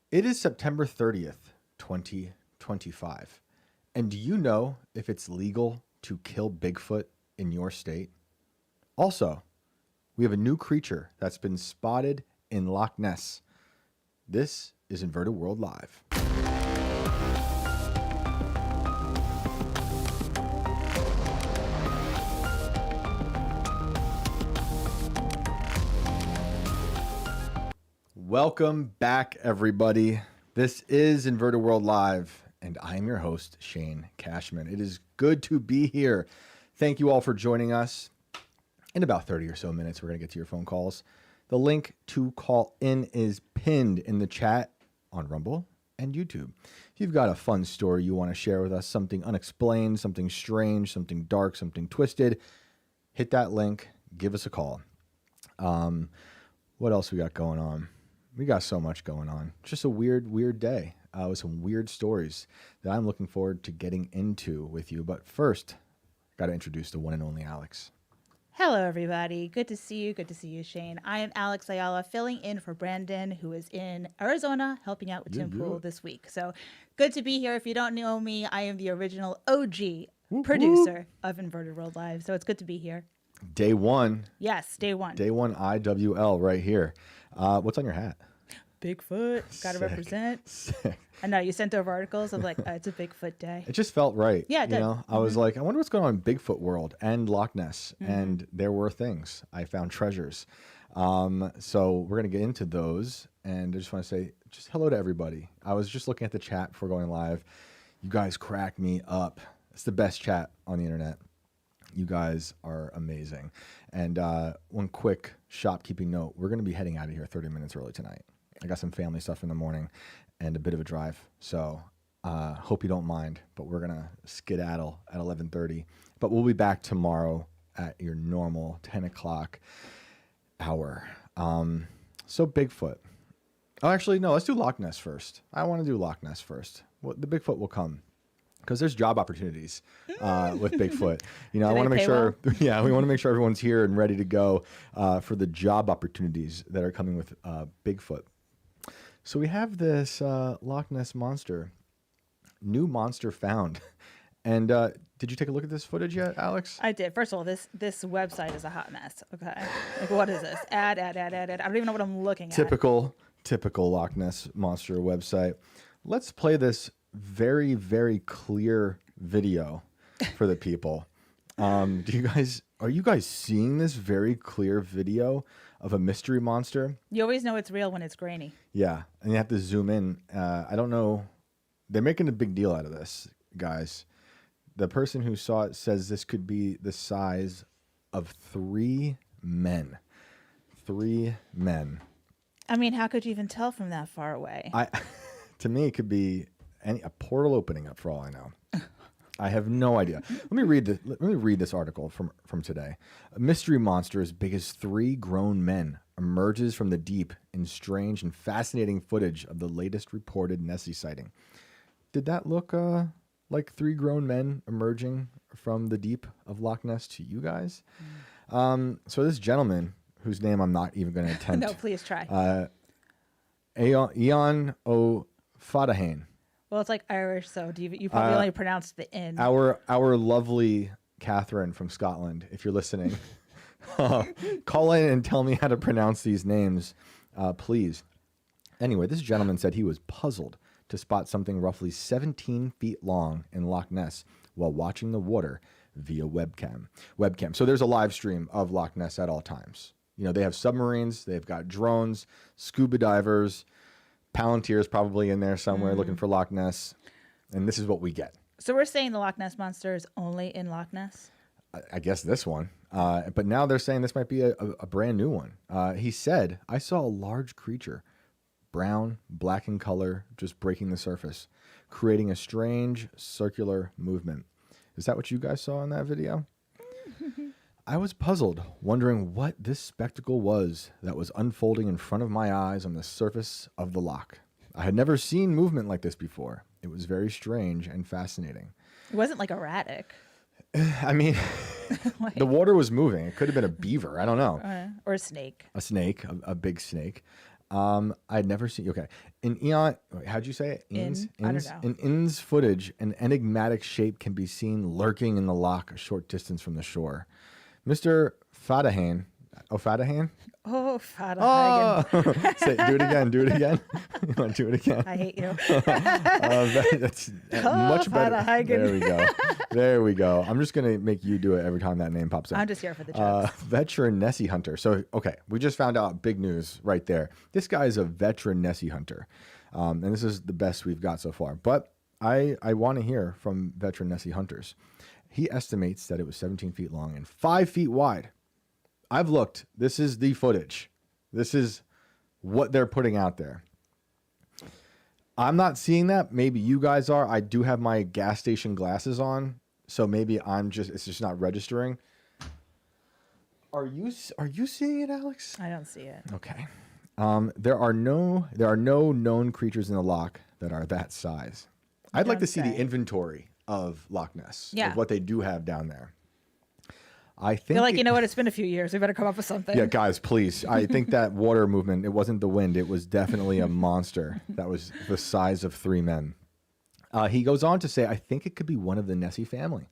It is September 30th, 2025. And do you know if it's legal to kill Bigfoot in your state? Also, we have a new creature that's been spotted in Loch Ness. This is Inverted World Live. Welcome back, everybody. This is Inverted World Live, and I am your host, Shane Cashman. It is good to be here. Thank you all for joining us. In about 30 or so minutes, we're going to get to your phone calls. The link to call in is pinned in the chat on Rumble and YouTube. If you've got a fun story you want to share with us, something unexplained, something strange, something dark, something twisted, hit that link, give us a call. What else we got going on? We got so much going on. Just a weird day with some weird stories that I'm looking forward to getting into with you. But first, got to introduce the one and only Alex. Hello, everybody. Good to see you. Good to see you, Shane. I am Alex Ayala, filling in for Brandon, who is in Arizona, helping out with Tim Pool this week. So good to be here. If you don't know me, I am the original OG producer of Inverted World Live. So it's good to be here. Day one. Yes, day one. Day one IWL right here. What's on your hat? Bigfoot. Got to represent. Sick. I know you sent over articles of like, it's a Bigfoot day. It just felt right. Yeah, it did. You know, I was like, I wonder what's going on in Bigfoot world and Loch Ness. And there were things. I found treasures. So we're going to get into those. And I just want to say just hello to everybody. I was just looking at the chat before going live. You guys crack me up. It's the best chat on the internet. You guys are amazing. And one quick shopkeeping note. We're going to be heading out of here 30 minutes early tonight. I got some family stuff in the morning and a bit of a drive. So hope you don't mind, but we're going to skedaddle at 11:30. But we'll be back tomorrow at your normal 10 o'clock hour. So Bigfoot. Oh, actually, no, let's do Loch Ness first. I want to do Loch Ness first. Well, the Bigfoot will come. Because there's job opportunities with Bigfoot. You know, I want to make sure, yeah, we want to make sure everyone's here and ready to go for the job opportunities that are coming with Bigfoot. So we have this Loch Ness Monster, new monster found. And did you take a look at this footage yet, Alex? I did. First of all, this website is a hot mess. Okay. Like, what is this? Ad. I don't even know what I'm looking at. Typical Loch Ness Monster website. Let's play this very, very clear video for the people. Are you guys seeing this very clear video of a mystery monster? You always know it's real when it's grainy. Yeah, and you have to zoom in. I don't know. They're making a big deal out of this, guys. The person who saw it says this could be the size of 3 men. 3 men. I mean, how could you even tell from that far away? To me, it could be a portal opening up for all I know. I have no idea. Let me read this article from today. A mystery monster as big as 3 grown men emerges from the deep in strange and fascinating footage of the latest reported Nessie sighting. Did that look like 3 grown men emerging from the deep of Loch Ness to you guys? So this gentleman, whose name I'm not even going to attempt. No, please try. Ian O'Fadahane. Well, it's like Irish, so you probably only pronounced the N. Our lovely Catherine from Scotland, if you're listening, call in and tell me how to pronounce these names, please. Anyway, this gentleman said he was puzzled to spot something roughly 17 feet long in Loch Ness while watching the water via webcam. So there's a live stream of Loch Ness at all times. You know, they have submarines, they've got drones, scuba divers, Palantir's probably in there somewhere looking for Loch Ness. And this is what we get. So we're saying the Loch Ness Monster is only in Loch Ness? I guess this one. But now they're saying this might be a brand new one. He said, I saw a large creature, brown, black in color, just breaking the surface, creating a strange circular movement. Is that what you guys saw in that video? I was puzzled, wondering what this spectacle was that was unfolding in front of my eyes on the surface of the loch. I had never seen movement like this before. It was very strange and fascinating. It wasn't like erratic. I mean, the water was moving. It could have been a beaver. I don't know. Or a snake. A snake, a big snake. I'd never seen. Okay, in Eon, how'd you say it? I don't know. In In's footage, an enigmatic shape can be seen lurking in the loch a short distance from the shore. Mr. Fadahan. Oh, Fadahan? Oh, Fada Oh, Hagen. do it again. Do it again. You want to do it again? I hate you. That's much better. Fada Hagen. There we go. There we go. I'm just gonna make you do it every time that name pops up. I'm just here for the jokes. Veteran Nessie hunter. So, okay, we just found out big news right there. This guy is a veteran Nessie hunter, and this is the best we've got so far. But I want to hear from veteran Nessie hunters. He estimates that it was 17 feet long and 5 feet wide. I've looked. This is the footage. This is what they're putting out there. I'm not seeing that. Maybe you guys are. I do have my gas station glasses on, so maybe it's just not registering. Are you seeing it, Alex? I don't see it. Okay. There are no known creatures in the loch that are that size. I'd like to see the inventory of Loch Ness, of what they do have down there. I think You're like, you know what? It's been a few years. We better come up with something. Yeah, guys, please. I think that water movement, it wasn't the wind. It was definitely a monster that was the size of 3 men. He goes on to say, I think it could be one of the Nessie family.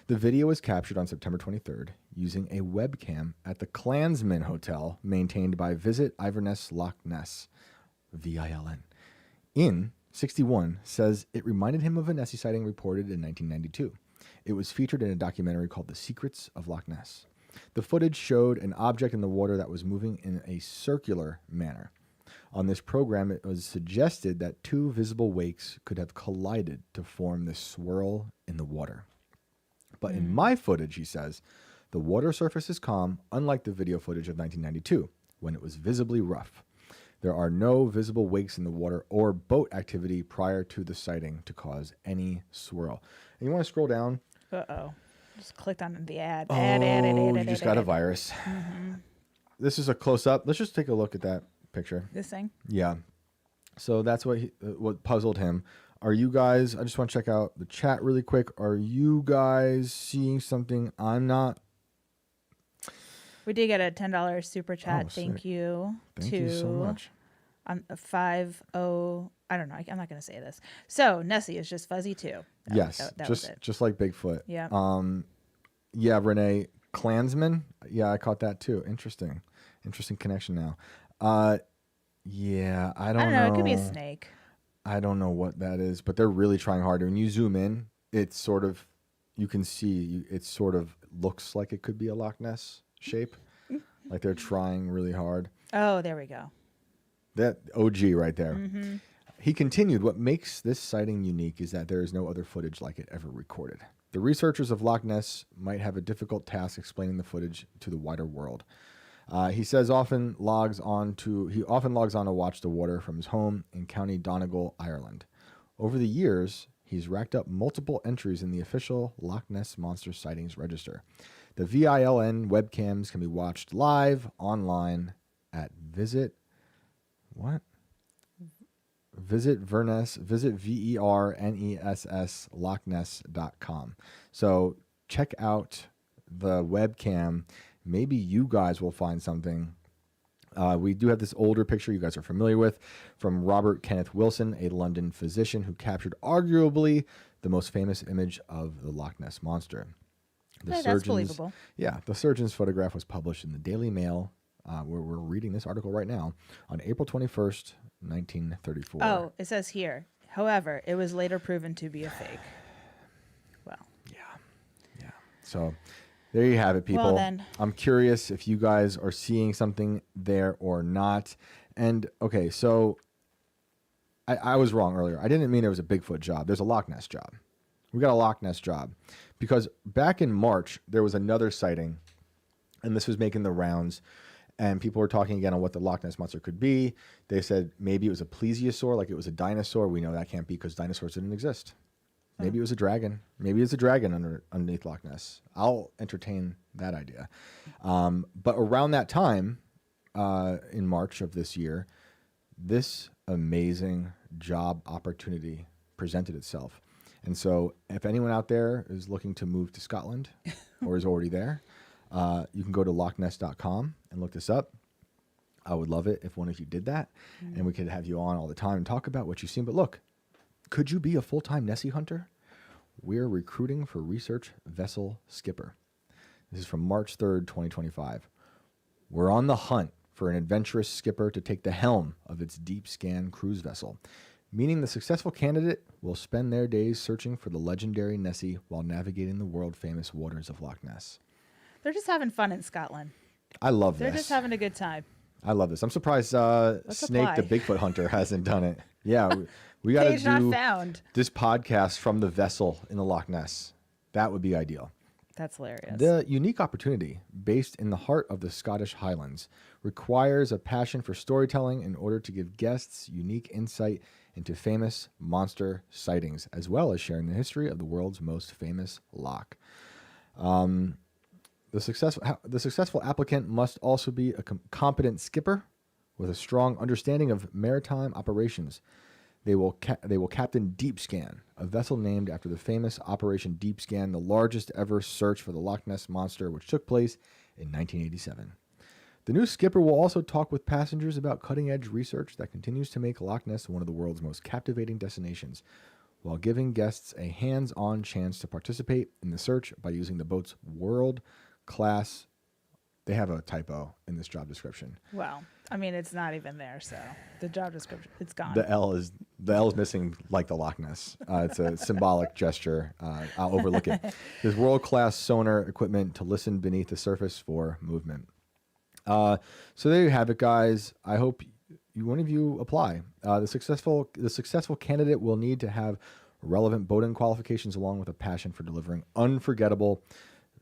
The video was captured on September 23rd using a webcam at the Klansman Hotel maintained by Visit Inverness Loch Ness, VILN. In 61 says it reminded him of a Nessie sighting reported in 1992. It was featured in a documentary called The Secrets of Loch Ness. The footage showed an object in the water that was moving in a circular manner. On this program, it was suggested that 2 visible wakes could have collided to form this swirl in the water. But in my footage, he says, the water surface is calm, unlike the video footage of 1992, when it was visibly rough. There are no visible wakes in the water or boat activity prior to the sighting to cause any swirl. And you want to scroll down? Uh-oh. Just clicked on the ad. You just got a virus. This is a close-up. Let's just take a look at that picture. This thing? Yeah. So that's what puzzled him. Are you guys, I just want to check out the chat really quick. Are you guys seeing something I'm not? We did get a $10 super chat. Thank you. Thank you so much. On 50, I don't know. I'm not going to say this. So Nessie is just fuzzy too. Yes, that was it. just like Bigfoot. Yeah. Yeah, Renee, Klansman. Yeah, I caught that too. Interesting connection now. Yeah, I don't know. It could be a snake. I don't know what that is, but they're really trying hard. When you zoom in, it's sort of, you can see it sort of looks like it could be a Loch Ness shape. Like they're trying really hard. Oh, there we go. That OG right there. Mm-hmm. He continued, what makes this sighting unique is that there is no other footage like it ever recorded. The researchers of Loch Ness might have a difficult task explaining the footage to the wider world. He says he often logs on to watch the water from his home in County Donegal, Ireland. Over the years, he's racked up multiple entries in the official Loch Ness Monster sightings register. The VILN webcams can be watched live online at Visit Verness, visit VERNESS LochNess.com. So check out the webcam. Maybe you guys will find something. We do have this older picture you guys are familiar with from Robert Kenneth Wilson, a London physician who captured arguably the most famous image of the Loch Ness Monster. That's believable. Yeah, the surgeon's photograph was published in the Daily Mail, where we're reading this article right now, on April 21st, 1934. Oh, it says here. However, it was later proven to be a fake. Well. Yeah. So there you have it, people. Well, then. I'm curious if you guys are seeing something there or not. And, okay, so I was wrong earlier. I didn't mean there was a Bigfoot job. There's a Loch Ness job. We got a Loch Ness job. Because back in March, there was another sighting, and this was making the rounds, and people were talking again on what the Loch Ness Monster could be. They said maybe it was a plesiosaur, like it was a dinosaur. We know that can't be because dinosaurs didn't exist. Maybe it was a dragon. Maybe it's a dragon underneath Loch Ness. I'll entertain that idea. But around that time, in March of this year, this amazing job opportunity presented itself. And so if anyone out there is looking to move to Scotland or is already there, you can go to lochness.com and look this up. I would love it if one of you did that, and we could have you on all the time and talk about what you've seen. But look, could you be a full-time Nessie hunter? We're recruiting for research vessel skipper. This is from March 3rd, 2025. We're on the hunt for an adventurous skipper to take the helm of its deep scan cruise vessel, meaning the successful candidate will spend their days searching for the legendary Nessie while navigating the world-famous waters of Loch Ness. They're just having fun in Scotland. I love They're this. just having a good time. I love this. I'm surprised Snake the Bigfoot hunter hasn't done it. Yeah, we got to Page not do found. this podcast from the vessel in the Loch Ness. That would be ideal. That's hilarious. The unique opportunity, based in the heart of the Scottish Highlands, requires a passion for storytelling in order to give guests unique insight into famous monster sightings, as well as sharing the history of the world's most famous loch. The successful applicant must also be a competent skipper with a strong understanding of maritime operations. They will captain Deep Scan, a vessel named after the famous Operation Deep Scan, the largest ever search for the Loch Ness Monster, which took place in 1987. The new skipper will also talk with passengers about cutting-edge research that continues to make Loch Ness one of the world's most captivating destinations, while giving guests a hands-on chance to participate in the search by using the boat's world-class... They have a typo in this job description. Well, I mean, it's not even there, so the job description, it's gone. The L is missing, like the Loch Ness. It's a symbolic gesture. I'll overlook it. There's world-class sonar equipment to listen beneath the surface for movement. So there you have it, guys. I hope one of you apply. The successful candidate will need to have relevant boating qualifications along with a passion for delivering unforgettable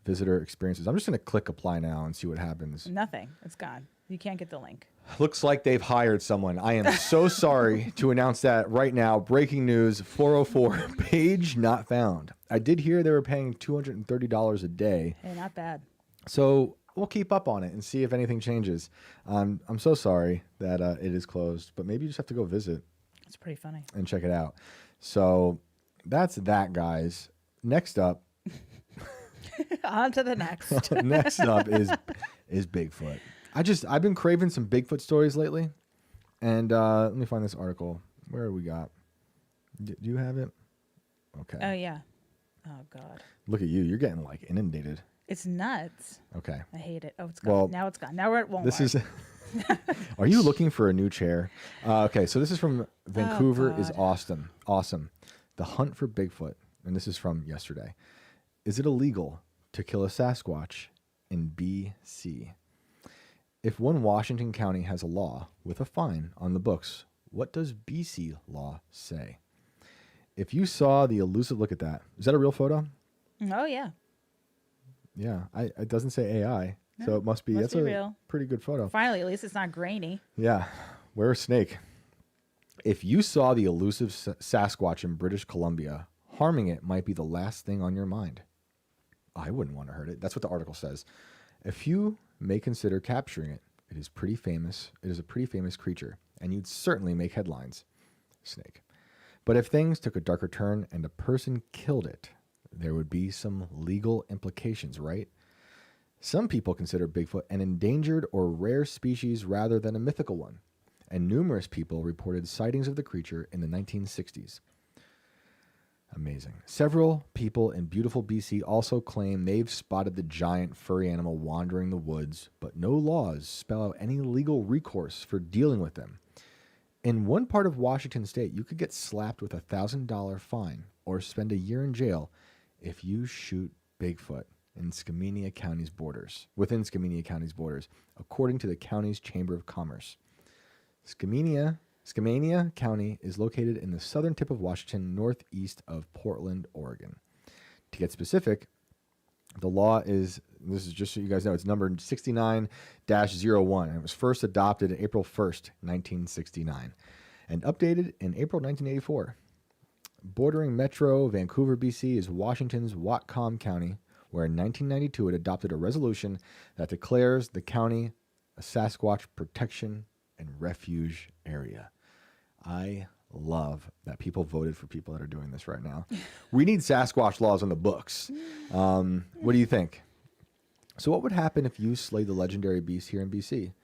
visitor experiences. I'm just going to click apply now and see what happens. Nothing. It's gone. You can't get the link. Looks like they've hired someone. I am so sorry to announce that right now. Breaking news, 404, page not found. I did hear they were paying $230 a day. Hey, not bad. So we'll keep up on it and see if anything changes. I'm so sorry that it is closed, but maybe you just have to go visit. It's pretty funny. And check it out. So that's that, guys. Next up. On to the next. Next up is Bigfoot. I've been craving some Bigfoot stories lately, and let me find this article. Where we got? Do you have it? Okay. Oh yeah. Oh God. Look at you. You're getting like inundated. It's nuts. Okay. I hate it. Oh, it's gone. Well, now it's gone. Now we're at Walmart. This is. Are you looking for a new chair? Okay, so this is from Vancouver is Austin. Awesome. The hunt for Bigfoot, and this is from yesterday. Is it illegal to kill a Sasquatch in BC? If one Washington county has a law with a fine on the books, what does BC law say? If you saw the elusive, look at that. Is that a real photo? Oh yeah. Yeah, it doesn't say AI, no, so it must be. That's a real. Pretty good photo. Finally, at least it's not grainy. Yeah, wear a snake. If you saw the elusive Sasquatch in British Columbia, harming it might be the last thing on your mind. I wouldn't want to hurt it. That's what the article says. A few may consider capturing it. It is pretty famous. It is a pretty famous creature, and you'd certainly make headlines. Snake. But if things took a darker turn and a person killed it, there would be some legal implications, right? Some people consider Bigfoot an endangered or rare species rather than a mythical one, and numerous people reported sightings of the creature in the 1960s. Amazing. Several people in beautiful BC also claim they've spotted the giant furry animal wandering the woods, but no laws spell out any legal recourse for dealing with them. In one part of Washington state, you could get slapped with a $1,000 fine or spend a year in jail if you shoot Bigfoot in Skamania County's borders, within Skamania County's borders, according to the county's Chamber of Commerce. Skamania County is located in the southern tip of Washington, northeast of Portland, Oregon. To get specific, the law is, this is just so you guys know, it's number 69-01, and it was first adopted April 1st, 1969, and updated in April 1984. Bordering Metro Vancouver, BC is Washington's Whatcom County, where in 1992 it adopted a resolution that declares the county a Sasquatch protection and refuge area. I love that people voted for people that are doing this right now. We need Sasquatch laws on the books. What do you think? So what would happen if you slayed the legendary beast here in BC?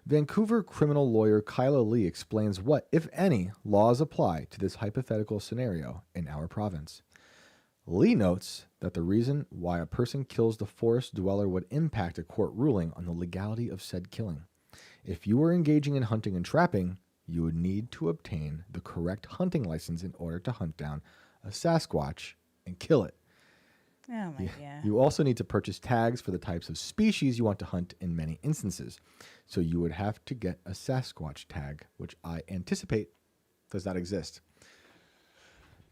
Vancouver criminal lawyer Kyla Lee explains what, if any, laws apply to this hypothetical scenario in our province. Lee notes that the reason why a person kills the forest dweller would impact a court ruling on the legality of said killing. If you were engaging in hunting and trapping, you would need to obtain the correct hunting license in order to hunt down a Sasquatch and kill it. Oh my God. You also need to purchase tags for the types of species you want to hunt in many instances. So you would have to get a Sasquatch tag, which I anticipate does not exist.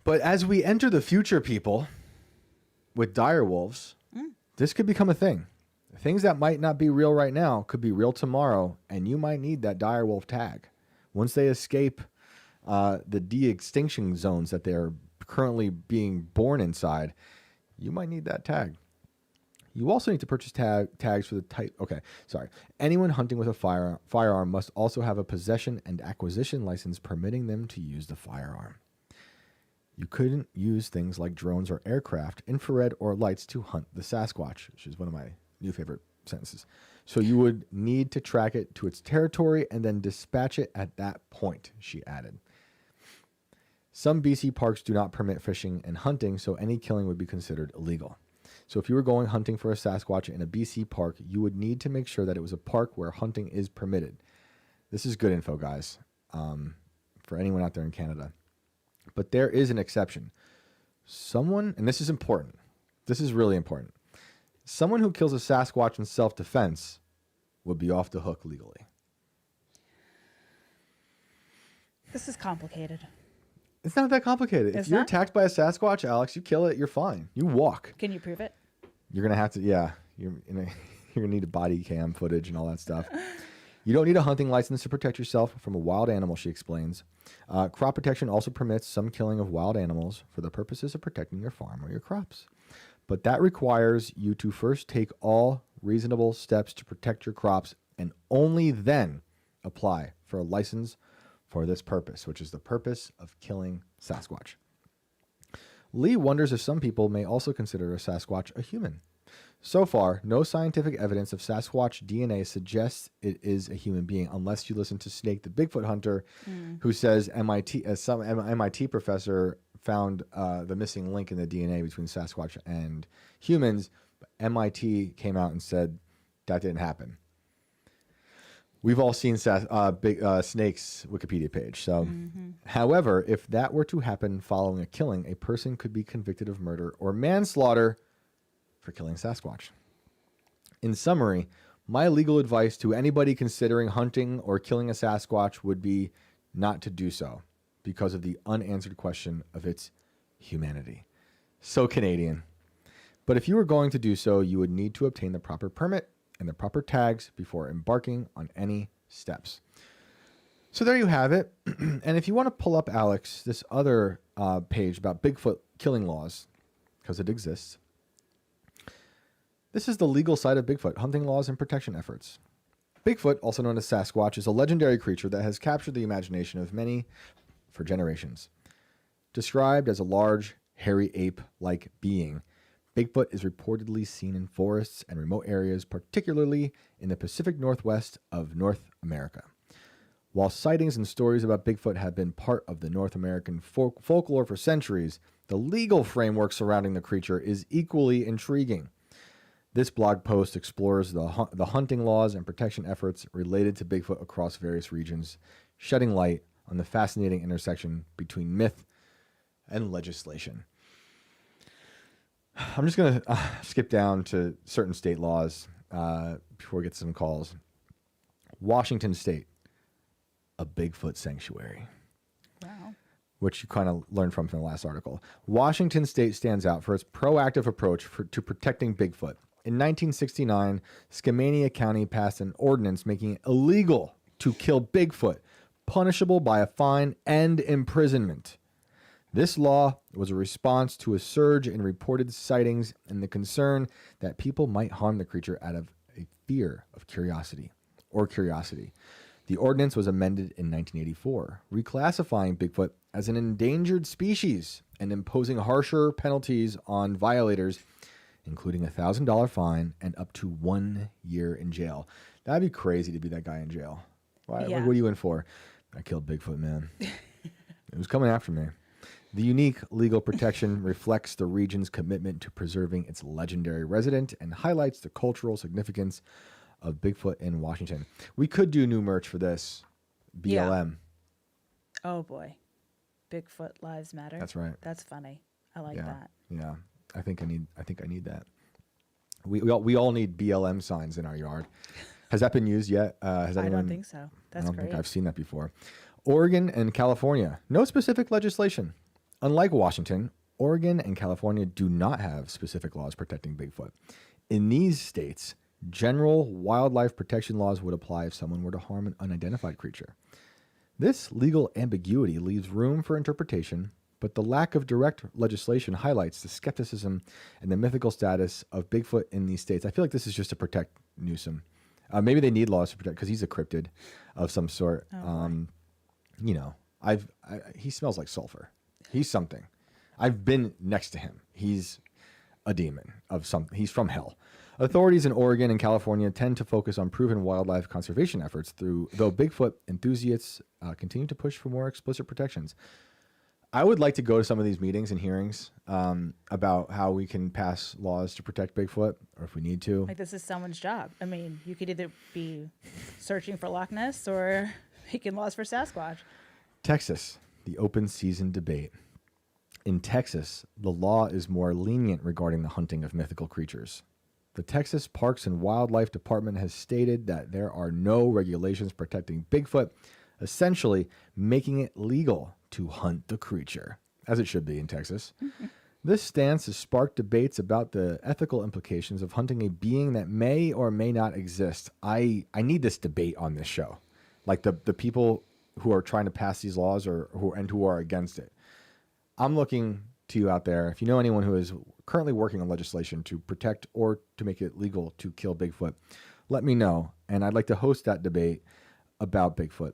But as we enter the future, people, with dire wolves, this could become a thing. Things that might not be real right now could be real tomorrow, and you might need that dire wolf tag. Once they escape the de-extinction zones that they're currently being born inside, you might need that tag. You also need to purchase tags for the type. Okay, sorry. Anyone hunting with a firearm must also have a possession and acquisition license permitting them to use the firearm. You couldn't use things like drones or aircraft, infrared, or lights to hunt the Sasquatch, which is one of my new favorite sentences. So you would need to track it to its territory and then dispatch it at that point, she added. Some BC parks do not permit fishing and hunting, so any killing would be considered illegal. So if you were going hunting for a Sasquatch in a BC park, you would need to make sure that it was a park where hunting is permitted. This is good info, guys, for anyone out there in Canada. But there is an exception. Someone, and this is important, this is really important, someone who kills a Sasquatch in self-defense would be off the hook legally. This is complicated. It's not that complicated. If you're attacked by a Sasquatch, Alex, you kill it, you're fine. You walk. Can you prove it? You're going to have to, yeah. You're going to need a body cam footage and all that stuff. You don't need a hunting license to protect yourself from a wild animal, she explains. Crop protection also permits some killing of wild animals for the purposes of protecting your farm or your crops. But that requires you to first take all reasonable steps to protect your crops and only then apply for a license for this purpose, which is the purpose of killing Sasquatch. Lee wonders if some people may also consider a Sasquatch a human. So far, no scientific evidence of Sasquatch DNA suggests it is a human being, unless you listen to Snake the Bigfoot Hunter, who says some MIT professor found the missing link in the DNA between Sasquatch and humans. MIT came out and said that didn't happen. We've all seen Snake's Wikipedia page. So, however, if that were to happen following a killing, a person could be convicted of murder or manslaughter for killing Sasquatch. In summary, my legal advice to anybody considering hunting or killing a Sasquatch would be not to do so because of the unanswered question of its humanity. So Canadian. But if you were going to do so, you would need to obtain the proper permit and the proper tags before embarking on any steps. So there you have it. And if you want to pull up, Alex, this other page about Bigfoot killing laws, because it exists, this is the legal side of Bigfoot, hunting laws and protection efforts. Bigfoot, also known as Sasquatch, is a legendary creature that has captured the imagination of many for generations. Described as a large, hairy ape-like being, Bigfoot is reportedly seen in forests and remote areas, particularly in the Pacific Northwest of North America. While sightings and stories about Bigfoot have been part of the North American folklore for centuries, the legal framework surrounding the creature is equally intriguing. This blog post explores the hunting laws and protection efforts related to Bigfoot across various regions, shedding light on the fascinating intersection between myth and legislation. I'm just going to skip down to certain state laws before we get to some calls. Washington State, a Bigfoot sanctuary. Wow. Which you kind of learned from the last article. Washington State stands out for its proactive approach to protecting Bigfoot. In 1969, Skamania County passed an ordinance making it illegal to kill Bigfoot, punishable by a fine and imprisonment. This law was a response to a surge in reported sightings and the concern that people might harm the creature out of a fear of curiosity. The ordinance was amended in 1984, reclassifying Bigfoot as an endangered species and imposing harsher penalties on violators, including a $1,000 fine and up to 1 year in jail. That'd be crazy to be that guy in jail. Why? Yeah. Like, what are you in for? I killed Bigfoot, man. It was coming after me. The unique legal protection reflects the region's commitment to preserving its legendary resident and highlights the cultural significance of Bigfoot in Washington. We could do new merch for this. BLM. Oh boy. Bigfoot Lives Matter. That's right. That's funny. I like that. Yeah. I think I need that. We all need BLM signs in our yard. Has that been used yet? I don't think so. That's I don't great. think I've seen that before. Oregon and California. No specific legislation. Unlike Washington, Oregon and California do not have specific laws protecting Bigfoot. In these states, general wildlife protection laws would apply if someone were to harm an unidentified creature. This legal ambiguity leaves room for interpretation, but the lack of direct legislation highlights the skepticism and the mythical status of Bigfoot in these states. I feel like this is just to protect Newsom. Maybe they need laws to protect because he's a cryptid of some sort. You know, he smells like sulfur. He's something. I've been next to him. He's a demon of something. He's from hell. Authorities in Oregon and California tend to focus on proven wildlife conservation efforts though Bigfoot enthusiasts continue to push for more explicit protections. I would like to go to some of these meetings and hearings about how we can pass laws to protect Bigfoot, or if we need to. Like, this is someone's job. I mean, you could either be searching for Loch Ness or making laws for Sasquatch. Texas, the open season debate. In Texas, the law is more lenient regarding the hunting of mythical creatures. The Texas Parks and Wildlife Department has stated that there are no regulations protecting Bigfoot, essentially making it legal to hunt the creature, as it should be in Texas. This stance has sparked debates about the ethical implications of hunting a being that may or may not exist. I need this debate on this show. Like the people who are trying to pass these laws or who are against it. I'm looking to you out there. If you know anyone who is currently working on legislation to protect or to make it legal to kill Bigfoot, let me know. And I'd like to host that debate about Bigfoot.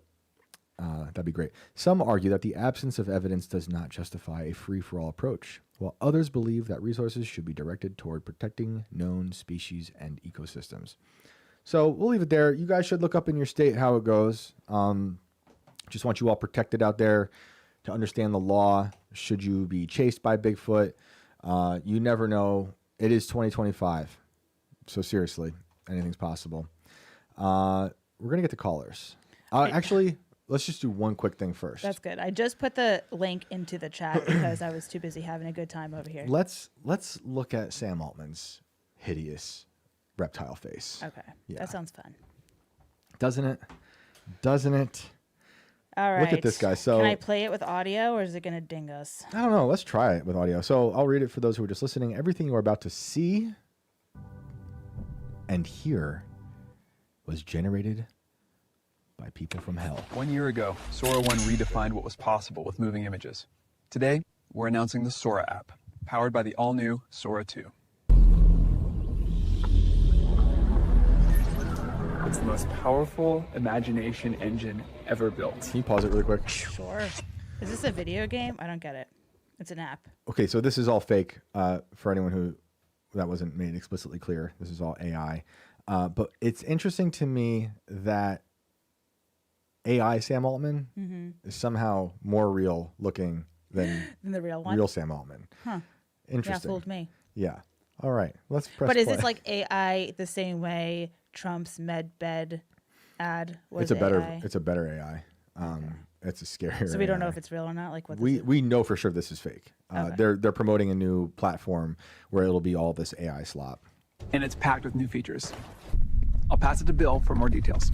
That'd be great. Some argue that the absence of evidence does not justify a free-for-all approach, while others believe that resources should be directed toward protecting known species and ecosystems. So we'll leave it there. You guys should look up in your state how it goes. Just want you all protected out there to understand the law. Should you be chased by Bigfoot? You never know. It is 2025. So seriously, anything's possible. We're going to get to callers. Actually, let's just do one quick thing first. That's good. I just put the link into the chat because I was too busy having a good time over here. Let's look at Sam Altman's hideous reptile face. Okay. Yeah. That sounds fun. Doesn't it? All right. Look at this guy. So can I play it with audio or is it going to ding us? I don't know. Let's try it with audio. So I'll read it for those who are just listening. Everything you are about to see and hear was generated by people from hell. 1 year ago, Sora 1 redefined what was possible with moving images. Today, we're announcing the Sora app, powered by the all-new Sora 2. It's the most powerful imagination engine ever built. Can you pause it really quick? Sure. Is this a video game? I don't get it. It's an app. Okay, so this is all fake for anyone who that wasn't made explicitly clear. This is all AI. But it's interesting to me that AI Sam Altman is somehow more real looking than the real one. Real Sam Altman. Huh. Interesting. Yeah, fooled me. Yeah. All right. Let's press But is play. this like AI the same way Trump's MedBed ad was It's a better AI? it's a better AI. It's a scarier. So we don't know AI. if it's real or not. Like what? We know for sure this is fake. Okay. They're promoting a new platform where it'll be all this AI slop. And it's packed with new features. I'll pass it to Bill for more details.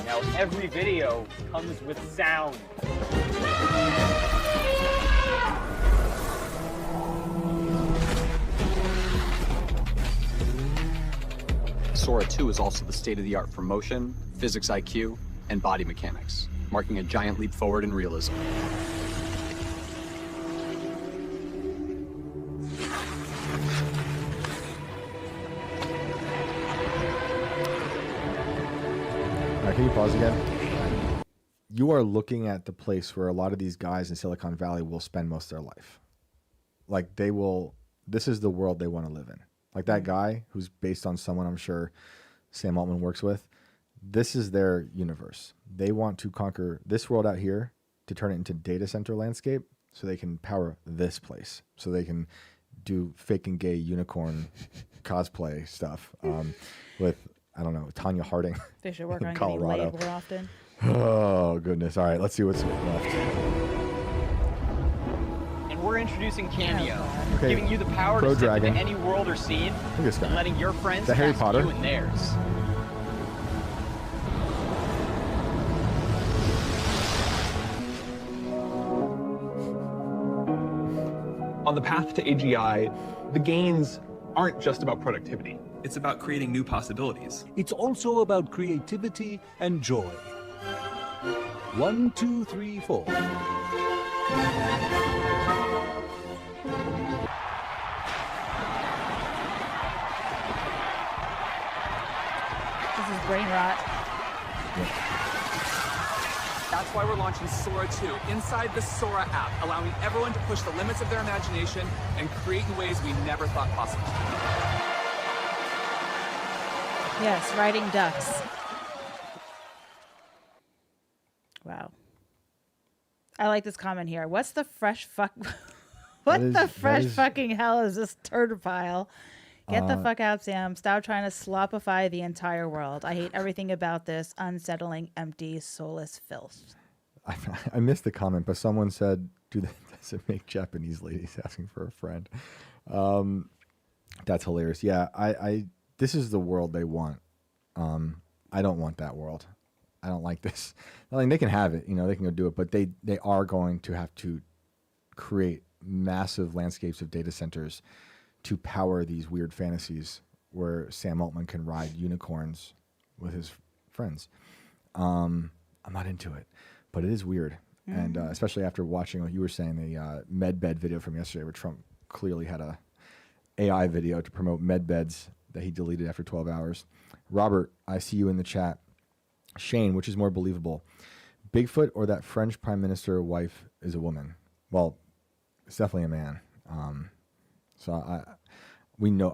Now every video comes with sound. Sora 2 is also the state-of-the-art for motion, physics IQ, and body mechanics, marking a giant leap forward in realism. Can you pause again? You are looking at the place where a lot of these guys in Silicon Valley will spend most of their life. Like they will this is the world they want to live in. Like that guy who's based on someone I'm sure Sam Altman works with. This is their universe. They want to conquer this world out here to turn it into data center landscape so they can power this place. So they can do fake and gay unicorn cosplay stuff with, I don't know, Tanya Harding. They should work in on getting Colorado. laid more often. Oh, goodness. All right, let's see what's left. And we're introducing Cameo, Okay, giving you the power Pro to step Dragon. into any world or scene, Look at this guy. and letting your friends Is that Harry cast Potter? you in theirs. On the path to AGI, the gains aren't just about productivity. It's about creating new possibilities. It's also about creativity and joy. 1, 2, 3, 4. This is brain rot. That's why we're launching Sora 2 inside the Sora app, allowing everyone to push the limits of their imagination and create in ways we never thought possible. Yes, riding ducks. Wow. I like this comment here. What's the fresh fuck? What That is- the that fresh is- fucking hell is this turd pile? Get the fuck out, Sam. Stop trying to slopify the entire world. I hate everything about this unsettling, empty, soulless filth. I missed the comment, but someone said, does it make Japanese ladies asking for a friend? That's hilarious. Yeah, this is the world they want. I don't want that world. I don't like this. I mean, they can have it, they can go do it, but they are going to have to create massive landscapes of data centers to power these weird fantasies where Sam Altman can ride unicorns with his friends. I'm not into it, but it is weird. And especially after watching what you were saying, the med bed video from yesterday where Trump clearly had a AI video to promote med beds that he deleted after 12 hours. Robert, I see you in the chat. Shane, which is more believable, Bigfoot or that French prime minister wife is a woman? Well, it's definitely a man. So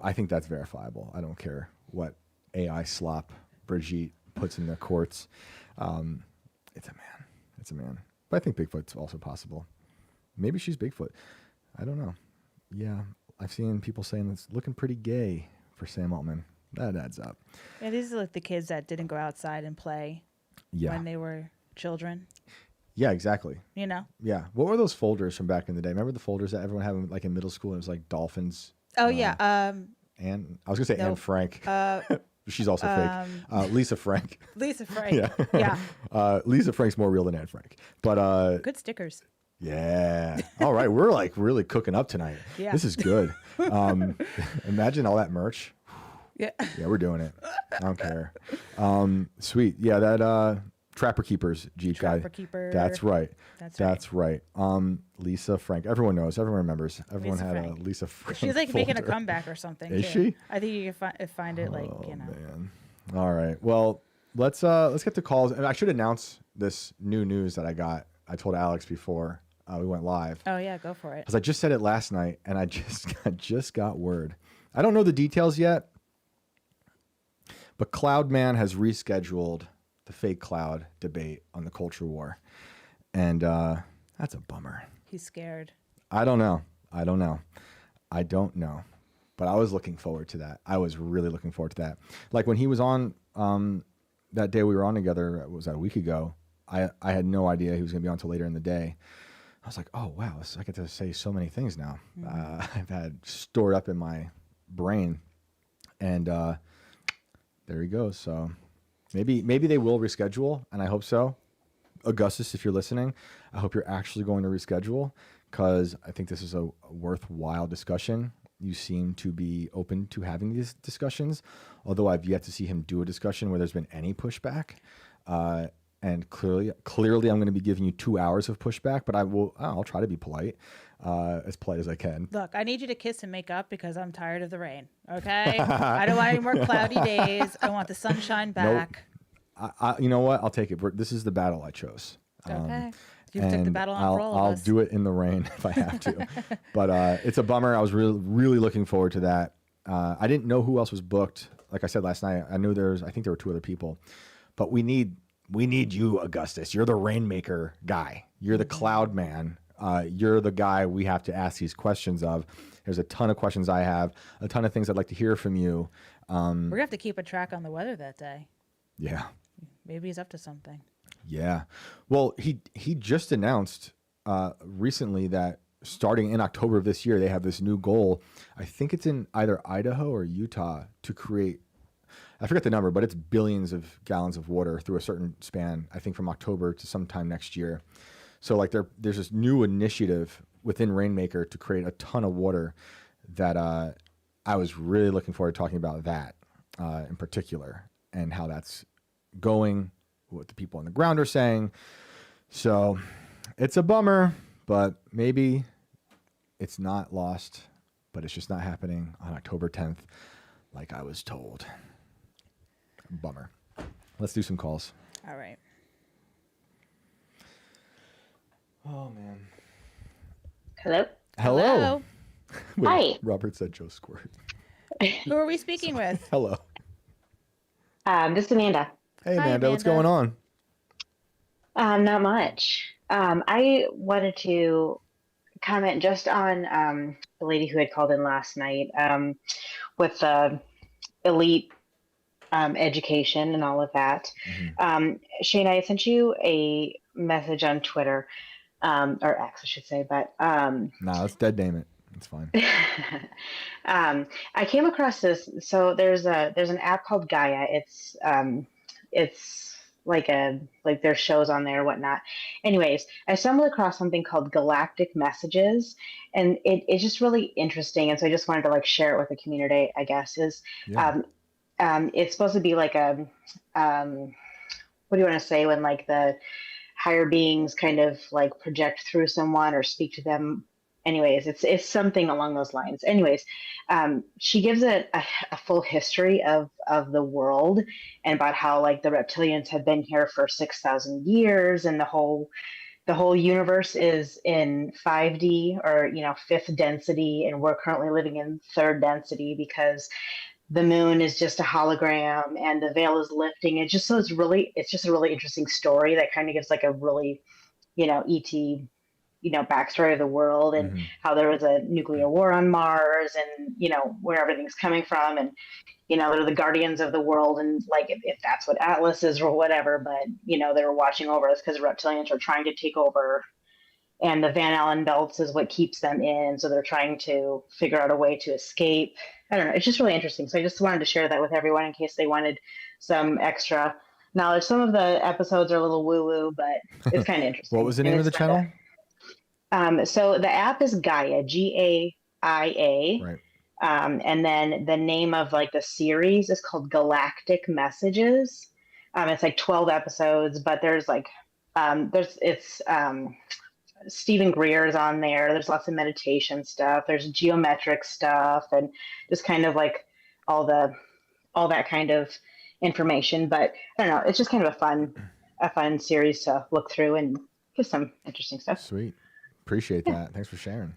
I think that's verifiable. I don't care what AI slop Brigitte puts in the courts. It's a man. It's a man. But I think Bigfoot's also possible. Maybe she's Bigfoot. I don't know. Yeah, I've seen people saying it's looking pretty gay for Sam Altman. That adds up. Yeah, these are like the kids that didn't go outside and play when they were children. Yeah, exactly. Yeah. What were those folders from back in the day? Remember the folders that everyone had like in middle school? It was like dolphins. Oh, yeah. And I was going to say no, Anne Frank. She's also fake. Lisa Frank. Lisa Frank. Yeah. Lisa Frank's more real than Anne Frank. But Good stickers. yeah. All right. We're like really cooking up tonight. Yeah. This is good. Imagine all that merch. Yeah. Yeah, we're doing it. I don't care. Sweet. Yeah, that Trapper Keepers Jeep Trapper guy. Keeper. That's right. That's right. Lisa Frank. Everyone knows. Everyone remembers. Everyone Lisa had Frank. a Lisa Frank. She's like making a folder. comeback or something. Is too. she? I think you can find it like, Man. All right. Well, let's get to calls. And I should announce this new news that I got. I told Alex before we went live. Oh yeah, go for it. Because I just said it last night, and I just got word. I don't know the details yet, but Cloudman has rescheduled the fake cloud debate on the culture war, and that's a bummer. He's scared. I don't know, but I was looking forward to that. I was really looking forward to that. Like when he was on that day we were on together, was that a week ago? I had no idea he was going to be on until later in the day. I was like, oh wow, I get to say so many things now. I've had stored up in my brain, and there he goes. So maybe they will reschedule, and I hope so. Augustus, if you're listening, I hope you're actually going to reschedule, because I think this is a worthwhile discussion. You seem to be open to having these discussions, although I've yet to see him do a discussion where there's been any pushback. And clearly, I'm going to be giving you 2 hours of pushback, but I'll try to be polite, as polite as I can. Look, I need you to kiss and make up because I'm tired of the rain. Okay, I don't want any more cloudy days. I want the sunshine back. You know what? I'll take it. This is the battle I chose. Okay. You took the battle on for all of I'll us. do it in the rain if I have to. But it's a bummer. I was really looking forward to that. I didn't know who else was booked. Like I said last night, I think there were 2 other people. But we need you, Augustus. You're the rainmaker guy. You're the cloud man. You're the guy we have to ask these questions of. There's a ton of questions I have, a ton of things I'd like to hear from you. We're going to have to keep a track on the weather that day. Yeah. Maybe he's up to something. Yeah. Well, he just announced recently that starting in October of this year, they have this new goal. I think it's in either Idaho or Utah to create, I forget the number, but it's billions of gallons of water through a certain span, I think from October to sometime next year. So like there's this new initiative within Rainmaker to create a ton of water that I was really looking forward to talking about that in particular and how that's going, what the people on the ground are saying. So it's a bummer, but maybe it's not lost, but it's just not happening on October 10th like I was told. Bummer. Let's do some calls. All right. Oh, man. Hello? Hello. Wait, Hi. Robert said Joe Squirt. Who are we speaking with? Hello. This is Amanda. Hey, Hi, Amanda. What's Amanda. going on? Not much. I wanted to comment just on the lady who had called in last night with the elite education and all of that. Shane, I sent you a message on Twitter, or X, I should say, but No, let's dead name it. It's fine. I came across this. So there's an app called Gaia. It's like there's shows on there, whatnot. Anyways, I stumbled across something called Galactic Messages, and it's just really interesting. And so I just wanted to like share it with the community, I guess. Yeah. It's supposed to be like a what do you want to say when like the higher beings kind of like project through someone or speak to them. Anyways, it's something along those lines. Anyways, she gives it a full history of the world and about how like the reptilians have been here for 6,000 years, and the whole universe is in 5D or fifth density, and we're currently living in third density because the moon is just a hologram and the veil is lifting. It's just a really interesting story that kind of gives like a really ET backstory of the world and how there was a nuclear war on Mars and, where everything's coming from. And, they're the guardians of the world. And like, if that's what Atlas is or whatever, but, they're watching over us because reptilians are trying to take over. And the Van Allen belts is what keeps them in. So they're trying to figure out a way to escape. I don't know. It's just really interesting. So I just wanted to share that with everyone in case they wanted some extra knowledge. Some of the episodes are a little woo-woo, but it's kind of interesting. What was the name of the channel? So the app is Gaia, Gaia. Right. And then the name of like the series is called Galactic Messages. It's like 12 episodes, but there's like, Stephen Greer's on there. There's lots of meditation stuff. There's geometric stuff and just kind of like all that kind of information. But I don't know. It's just kind of a fun series to look through and just some interesting stuff. Sweet. Appreciate that. Thanks for sharing.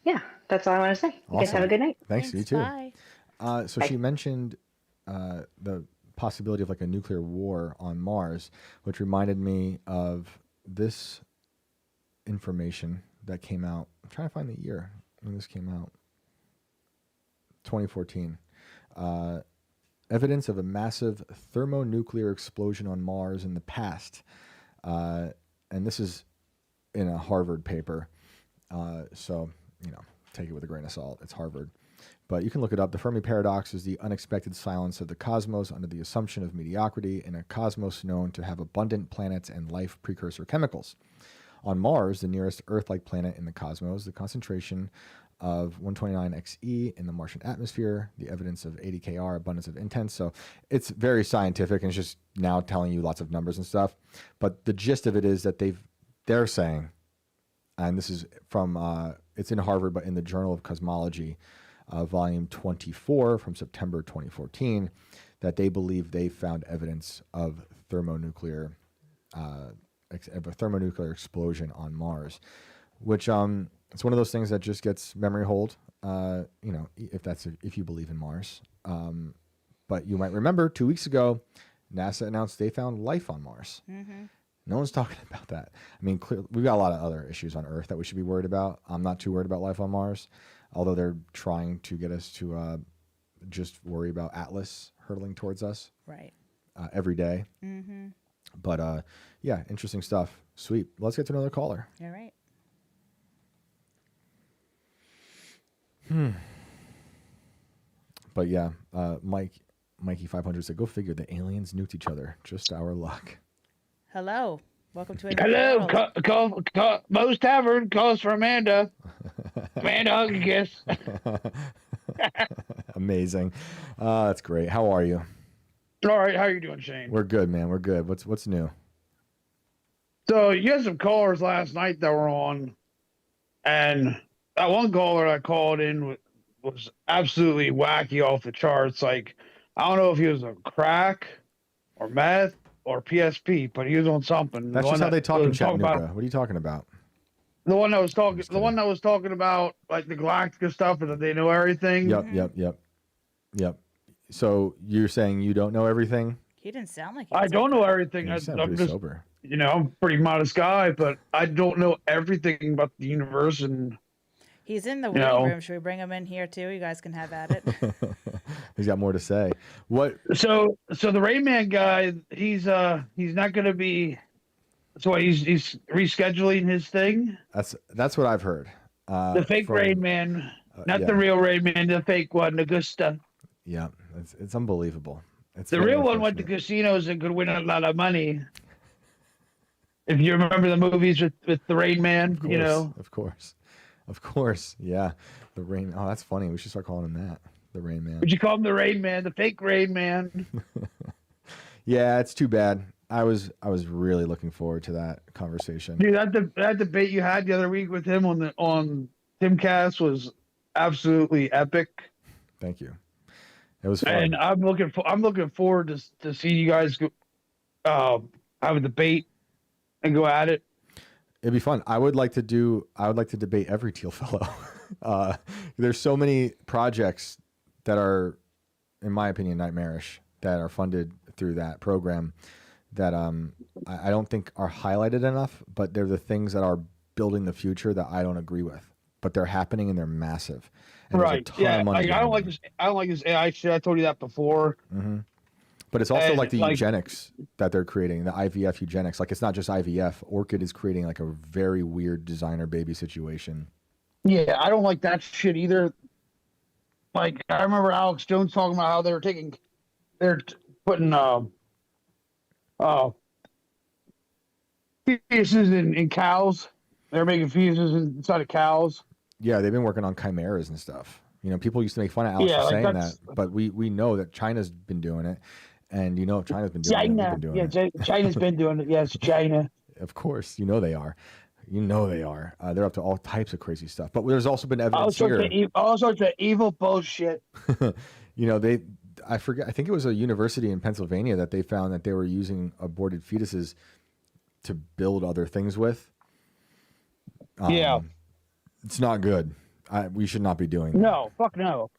Yeah, that's all I want to say. You guys have a good night. Thanks. You too. Bye. So she mentioned the possibility of like a nuclear war on Mars, which reminded me of this information that came out. I'm trying to find the year when this came out. 2014. Evidence of a massive thermonuclear explosion on Mars in the past. And this is in a Harvard paper. So, take it with a grain of salt. It's Harvard. But you can look it up. The Fermi paradox is the unexpected silence of the cosmos under the assumption of mediocrity in a cosmos known to have abundant planets and life precursor chemicals. On Mars, the nearest Earth-like planet in the cosmos, the concentration of 129xe in the Martian atmosphere, the evidence of 80 Kr, abundance of intense. So it's very scientific and it's just now telling you lots of numbers and stuff. But the gist of it is that they're saying, and this is from, it's in Harvard, but in the Journal of Cosmology, volume 24 from September 2014, that they believe they found evidence of thermonuclear of a thermonuclear explosion on Mars, which it's one of those things that just gets memory hold. If you believe in Mars. But you might remember 2 weeks ago, NASA announced they found life on Mars. Mm-hmm. No one's talking about that. I mean, we've got a lot of other issues on Earth that we should be worried about. I'm not too worried about life on Mars, although they're trying to get us to just worry about Atlas hurtling towards us every day. Mm-hmm. But yeah, interesting stuff. Sweet. Let's get to another caller. All right. But yeah, Mikey 500 said, "Go figure. The aliens nuked each other. Just our luck." Hello. Welcome to Hello. Call Moe's Tavern. Calls for Amanda. Amanda, hug and kiss. Amazing. That's great. How are you? All right. How are you doing, Shane? We're good, man. We're good. What's new? So you had some callers last night that were on, and that one caller that called in was absolutely wacky off the charts. Like, I don't know if he was on crack or meth or PSP, but he was on something. That's just how they talk in Chattanooga. What are you talking about? The one that was talking about like the Galactica stuff and that they know everything. Yep. So you're saying you don't know everything? He didn't sound like I don't know everything. You sound pretty sober. I'm a pretty modest guy, but I don't know everything about the universe. And he's in the waiting room. Should we bring him in here too? You guys can have at it. He's got more to say. What? So the Rain Man guy, he's not going to be. So he's rescheduling his thing. That's what I've heard. The fake Rain Man, not the real Rain Man, the fake one, Augusta. Yeah, it's unbelievable. The real one went to casinos and could win a lot of money. If you remember the movies with the Rain Man, Of course. Yeah. The Rain. Oh, that's funny. We should start calling him that. The Rain Man. Would you call him the Rain Man, the fake Rain Man? Yeah, it's too bad. I was really looking forward to that conversation. Dude, that debate you had the other week with him on Timcast was absolutely epic. Thank you. It was fun. And I'm looking forward to see you guys go, have a debate and go at it. It'd be fun. I would like to debate every Teal Fellow. There's so many projects that are, in my opinion, nightmarish that are funded through that program that I don't think are highlighted enough, but they're the things that are building the future that I don't agree with. But they're happening and they're massive. And right. Yeah. Like, I don't like this AI shit. I told you that before. Mm-hmm. But it's also like the eugenics that they're creating, the IVF eugenics. Like, it's not just IVF. Orchid is creating like a very weird designer baby situation. Yeah, I don't like that shit either. Like, I remember Alex Jones talking about how they're putting fetuses in cows. They're making fetuses inside of cows. Yeah, they've been working on chimeras and stuff. People used to make fun of Alex for saying that, but we know that China's been doing it. And if China's been doing it, we've been doing it. China's been doing it. Yes, China. Of course, they are. They're up to all types of crazy stuff. But there's also been evidence here. All sorts of evil bullshit. I forget. I think it was a university in Pennsylvania that they found that they were using aborted fetuses to build other things with. Yeah, it's not good. We should not be doing that. No, fuck no.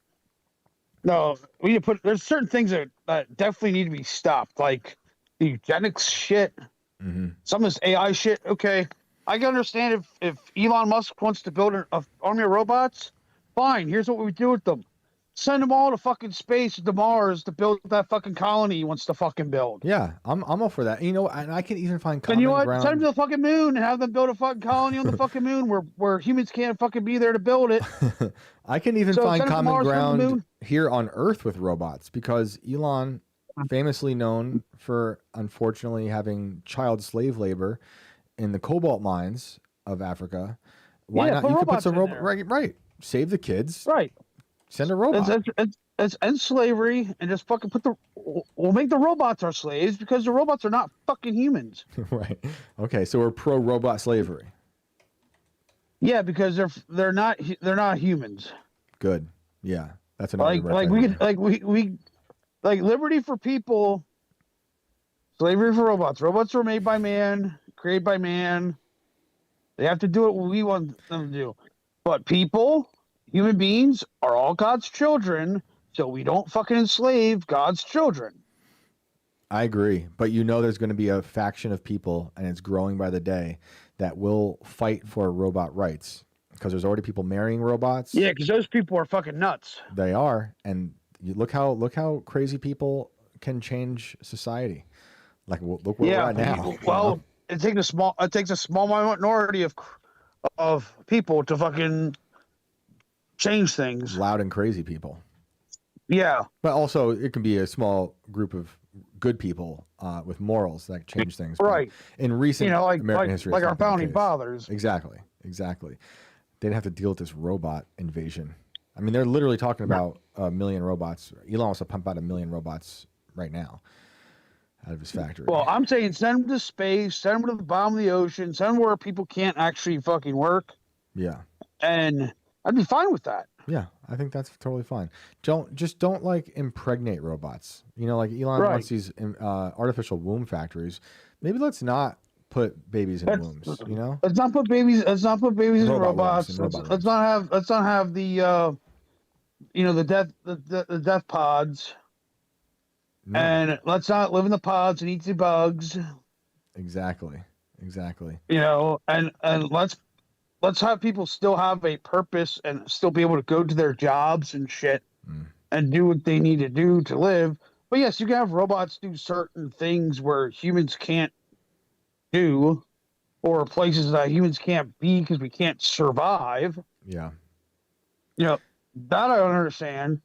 No, we need to there's certain things that definitely need to be stopped, like the eugenics shit. Mm-hmm. Some of this AI shit. Okay, I can understand if Elon Musk wants to build an army of robots. Fine, here's what we do with them. Send them all to fucking space to Mars to build that fucking colony he wants to fucking build. Yeah, I'm all for that. And I can even find common and you know what? ground. Send them to the fucking moon and have them build a fucking colony on the fucking moon where humans can't fucking be there to build it. I can even find common ground here on Earth with robots because Elon, famously known for unfortunately having child slave labor in the cobalt mines of Africa. Why not? You could put some robots. Right. Save the kids. Right. Send a robot. It's end slavery and just fucking we'll make the robots our slaves because the robots are not fucking humans. Right. Okay. So we're pro robot slavery. Yeah, because they're not humans. Good. Yeah. That's another we liberty for people, slavery for robots. Robots were made by man, created by man. They have to do what we want them to do. But people, human beings, are all God's children, so we don't fucking enslave God's children. I agree, but there's going to be a faction of people, and it's growing by the day, that will fight for robot rights because there's already people marrying robots. Yeah, because those people are fucking nuts. They are, and look how crazy people can change society. Like look where we're at now. Well, it takes a small minority of people to fucking change things. Loud and crazy people. Yeah, but also it can be a small group of good people with morals that change things. Right. But in recent American history, like our founding fathers. Exactly. They didn't have to deal with this robot invasion. I mean, they're literally talking about 1 million robots. Elon wants to pump out 1 million robots right now out of his factory. Well, I'm saying send them to space, send them to the bottom of the ocean, send them where people can't actually fucking work. Yeah. And I'd be fine with that. Yeah, I think that's totally fine. Don't like impregnate robots. Like Elon wants these artificial womb factories. Maybe let's not put babies in wombs. Let's not put babies. Let's not put babies in robots. Let's not have the the death pods. No. And let's not live in the pods and eat the bugs. Exactly. And let's have people still have a purpose and still be able to go to their jobs and shit and do what they need to do to live. But yes, you can have robots do certain things where humans can't do, or places that humans can't be because we can't survive. Yeah. That I don't understand.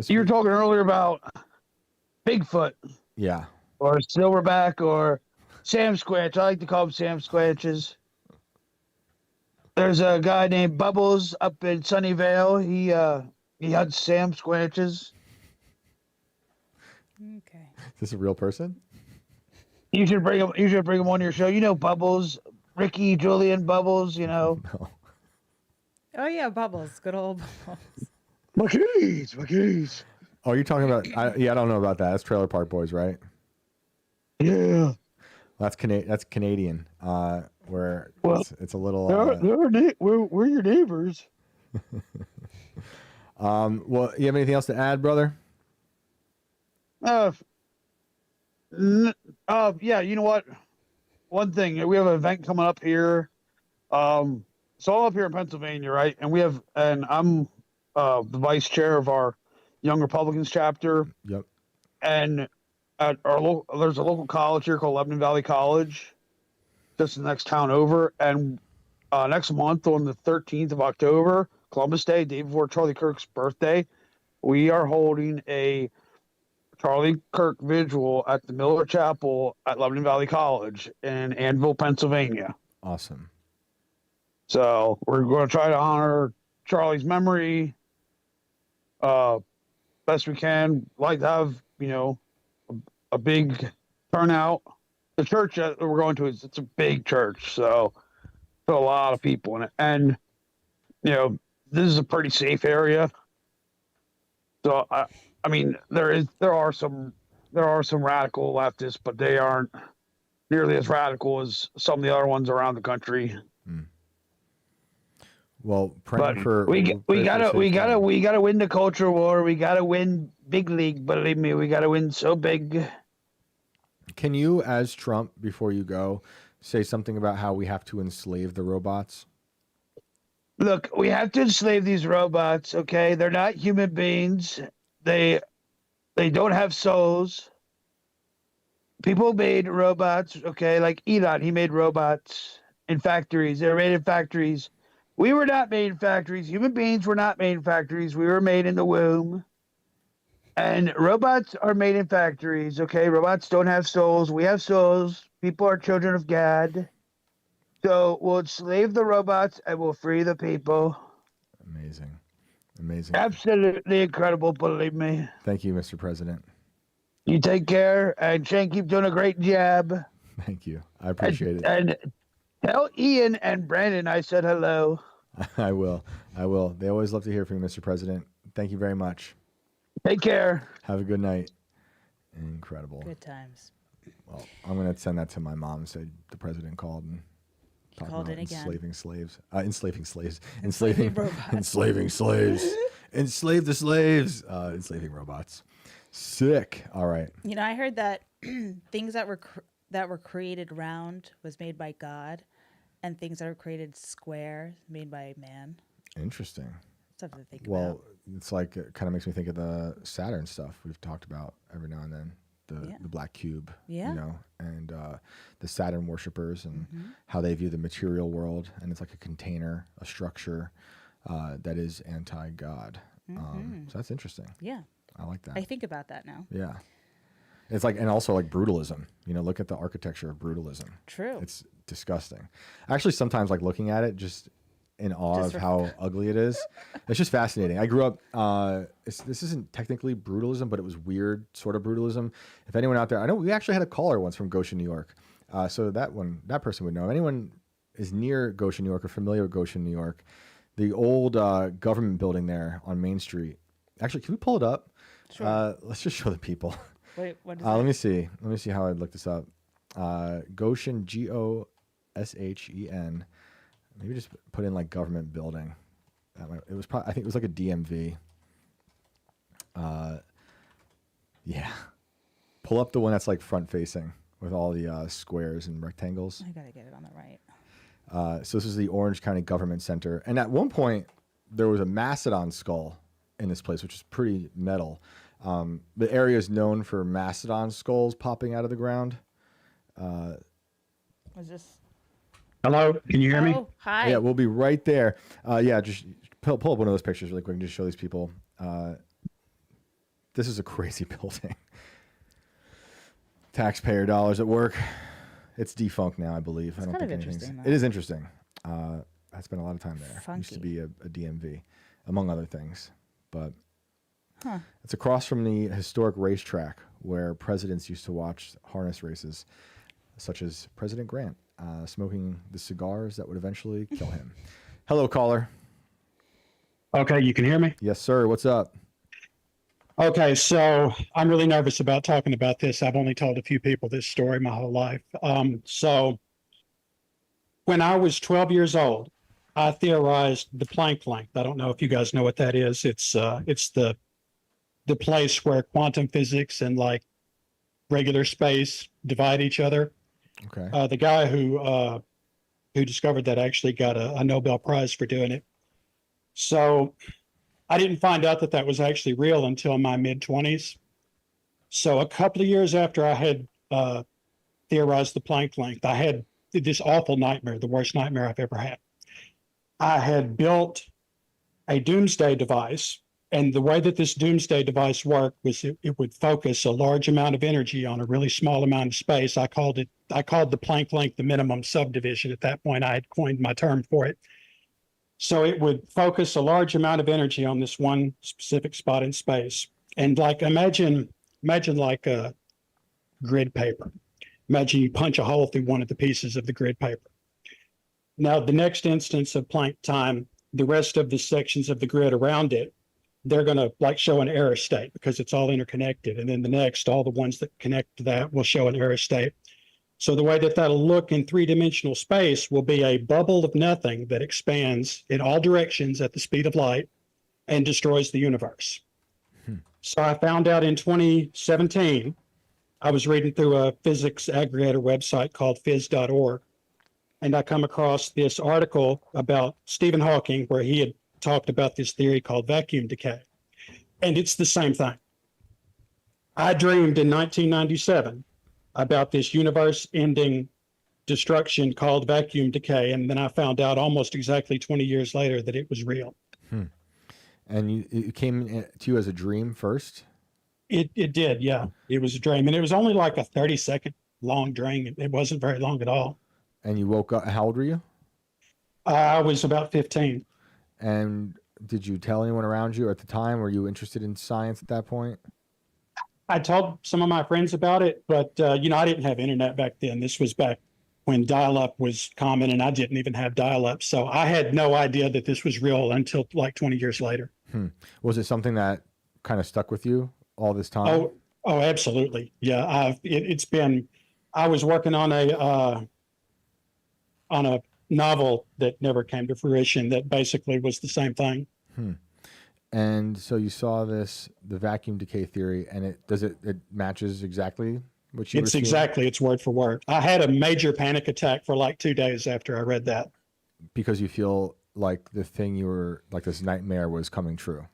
You were talking earlier about Bigfoot. Yeah. Or Silverback or Sam Squatch. I like to call them Sam Squatches. There's a guy named Bubbles up in Sunnyvale. He hunts Sam Squatches. Okay. Is this a real person? You should bring him on your show. Bubbles, Ricky, Julian Bubbles. No. Oh yeah, Bubbles, good old Bubbles. My keys. Oh, you're talking about? I don't know about that. That's Trailer Park Boys, right? Yeah. That's Canadian. Where it's a little. We're your neighbors. Well, you have anything else to add, brother? Yeah. You know what? One thing, we have an event coming up here. So I'm up here in Pennsylvania, right? And I'm the vice chair of our Young Republicans chapter. Yep. And at there's a local college here called Lebanon Valley College, just the next town over. And next month on the 13th of October, Columbus Day, day before Charlie Kirk's birthday, we are holding a Charlie Kirk vigil at the Miller Chapel at Lebanon Valley College in Annville, Pennsylvania. Awesome. So we're going to try to honor Charlie's memory best we can. Like to have, a big turnout. The church that we're going to it's a big church, so put a lot of people in it. And this is a pretty safe area. So I mean, there are some radical leftists, but they aren't nearly as radical as some of the other ones around the country. Well, we gotta win the culture war. We gotta win big league. Believe me, we gotta win so big. Can you, as Trump, before you go, say something about how we have to enslave the robots? Look, we have to enslave these robots. Okay, they're not human beings. They don't have souls. People made robots. Okay, like Elon, he made robots in factories. They're made in factories. We were not made in factories. Human beings were not made in factories. We were made in the womb. And robots are made in factories, okay? Robots don't have souls. We have souls. People are children of God. So we'll enslave the robots and we'll free the people. Amazing. Absolutely incredible, believe me. Thank you, Mr. President. You take care, and Shane, keep doing a great job. Thank you. I appreciate it. And tell Ian and Brandon I said hello. I will. They always love to hear from you, Mr. President. Thank you very much. Take care. Have a good night. Incredible. Good times. Well, I'm gonna send that to my mom and say the president called and talked called about in again. enslaving slaves, enslaving slaves, Enslaving robots. enslaving slaves, enslave the slaves, enslaving robots. Sick. All right. You know, I heard that things that were created round was made by God, and things that were created square made by man. Interesting. Something to think Well, about. it's like it kind of makes me think of the Saturn stuff we've talked about every now and then. The black cube, Yeah. you know, and the Saturn worshippers and how they view the material world, and it's like a container, a structure that is anti-God. So that's interesting. Yeah. I like that. I think about that now. Yeah, it's like, and also like brutalism. You know, look at the architecture of brutalism. True. It's disgusting. Actually, sometimes like looking at it, just in awe Just of how ugly it is. It's just fascinating. I grew up, this isn't technically brutalism, but it was weird sort of brutalism. If anyone out there, I know we actually had a caller once from Goshen, New York. So that person would know. If anyone is near Goshen, New York or familiar with Goshen, New York, the old government building there on Main Street. Actually, can we pull it up? Sure. Let's just show the people. Wait, what is Let that? me see. Let me see how I'd look this up. Goshen, Goshen. Maybe just put in like government building. It was probably, I think it was like a DMV. Yeah. Pull up the one that's like front facing with all the squares and rectangles. I gotta get it on the right. So this is the Orange County Government Center. And at one point there was a mastodon skull in this place, which is pretty metal. The area is known for mastodon skulls popping out of the ground. Was this? Hello, can you hear me? Oh, hi. Yeah, we'll be right there. Yeah, just pull up one of those pictures really quick and just show these people. This is a crazy building. Taxpayer dollars at work. It's defunct now, I believe. I don't kind think of anything's. interesting, though. It is interesting. I spent a lot of time there. Used to Funky. be a DMV, among other things. But it's across from the historic racetrack where presidents used to watch harness races, such as President Grant. Smoking the cigars that would eventually kill him. Hello, caller. Okay, you can hear me? Yes, sir. What's up? Okay, so I'm really nervous about talking about this. I've only told a few people this story my whole life. So when I was 12 years old, I theorized the Planck length. I don't know if you guys know what that is. It's the place where quantum physics and like regular space divide each other. Okay. The guy who discovered that actually got a Nobel Prize for doing it. So I didn't find out that that was actually real until my mid-20s. So a couple of years after I had theorized the Planck length, I had this awful nightmare, the worst nightmare I've ever had. I had built a doomsday device, and the way that this doomsday device worked was it would focus a large amount of energy on a really small amount of space. I called the Planck length the minimum subdivision. At that point, I had coined my term for it. So it would focus a large amount of energy on this one specific spot in space. And like, imagine like a grid paper. Imagine you punch a hole through one of the pieces of the grid paper. Now, the next instance of Planck time, the rest of the sections of the grid around it, they're going to like show an error state because it's all interconnected. And then the next, all the ones that connect to that will show an error state. So the way that that'll look in three-dimensional space will be a bubble of nothing that expands in all directions at the speed of light and destroys the universe. So I found out in 2017, I was reading through a physics aggregator website called phys.org, and I come across this article about Stephen Hawking where he had talked about this theory called vacuum decay. And it's the same thing. I dreamed in 1997 about this universe-ending destruction called vacuum decay, and then I found out almost exactly 20 years later that it was real. And it came to you as a dream first? It did, yeah. It was a dream, and it was only like a 30-second long dream. It wasn't very long at all. And you woke up, how old were you? I was about 15. And did you tell anyone around you at the time? Were you interested in science at that point? I told some of my friends about it, but I didn't have internet back then. This was back when dial-up was common, and I didn't even have dial-up. So I had no idea that this was real until like 20 years later. Was it something that kind of stuck with you all this time? Oh, absolutely. Yeah, it's been. I was working on a novel that never came to fruition that basically was the same thing. And so you saw the vacuum decay theory, and it matches exactly what you were seeing? Exactly, it's word for word. I had a major panic attack for like 2 days after I read that. Because you feel like the thing like this nightmare was coming true.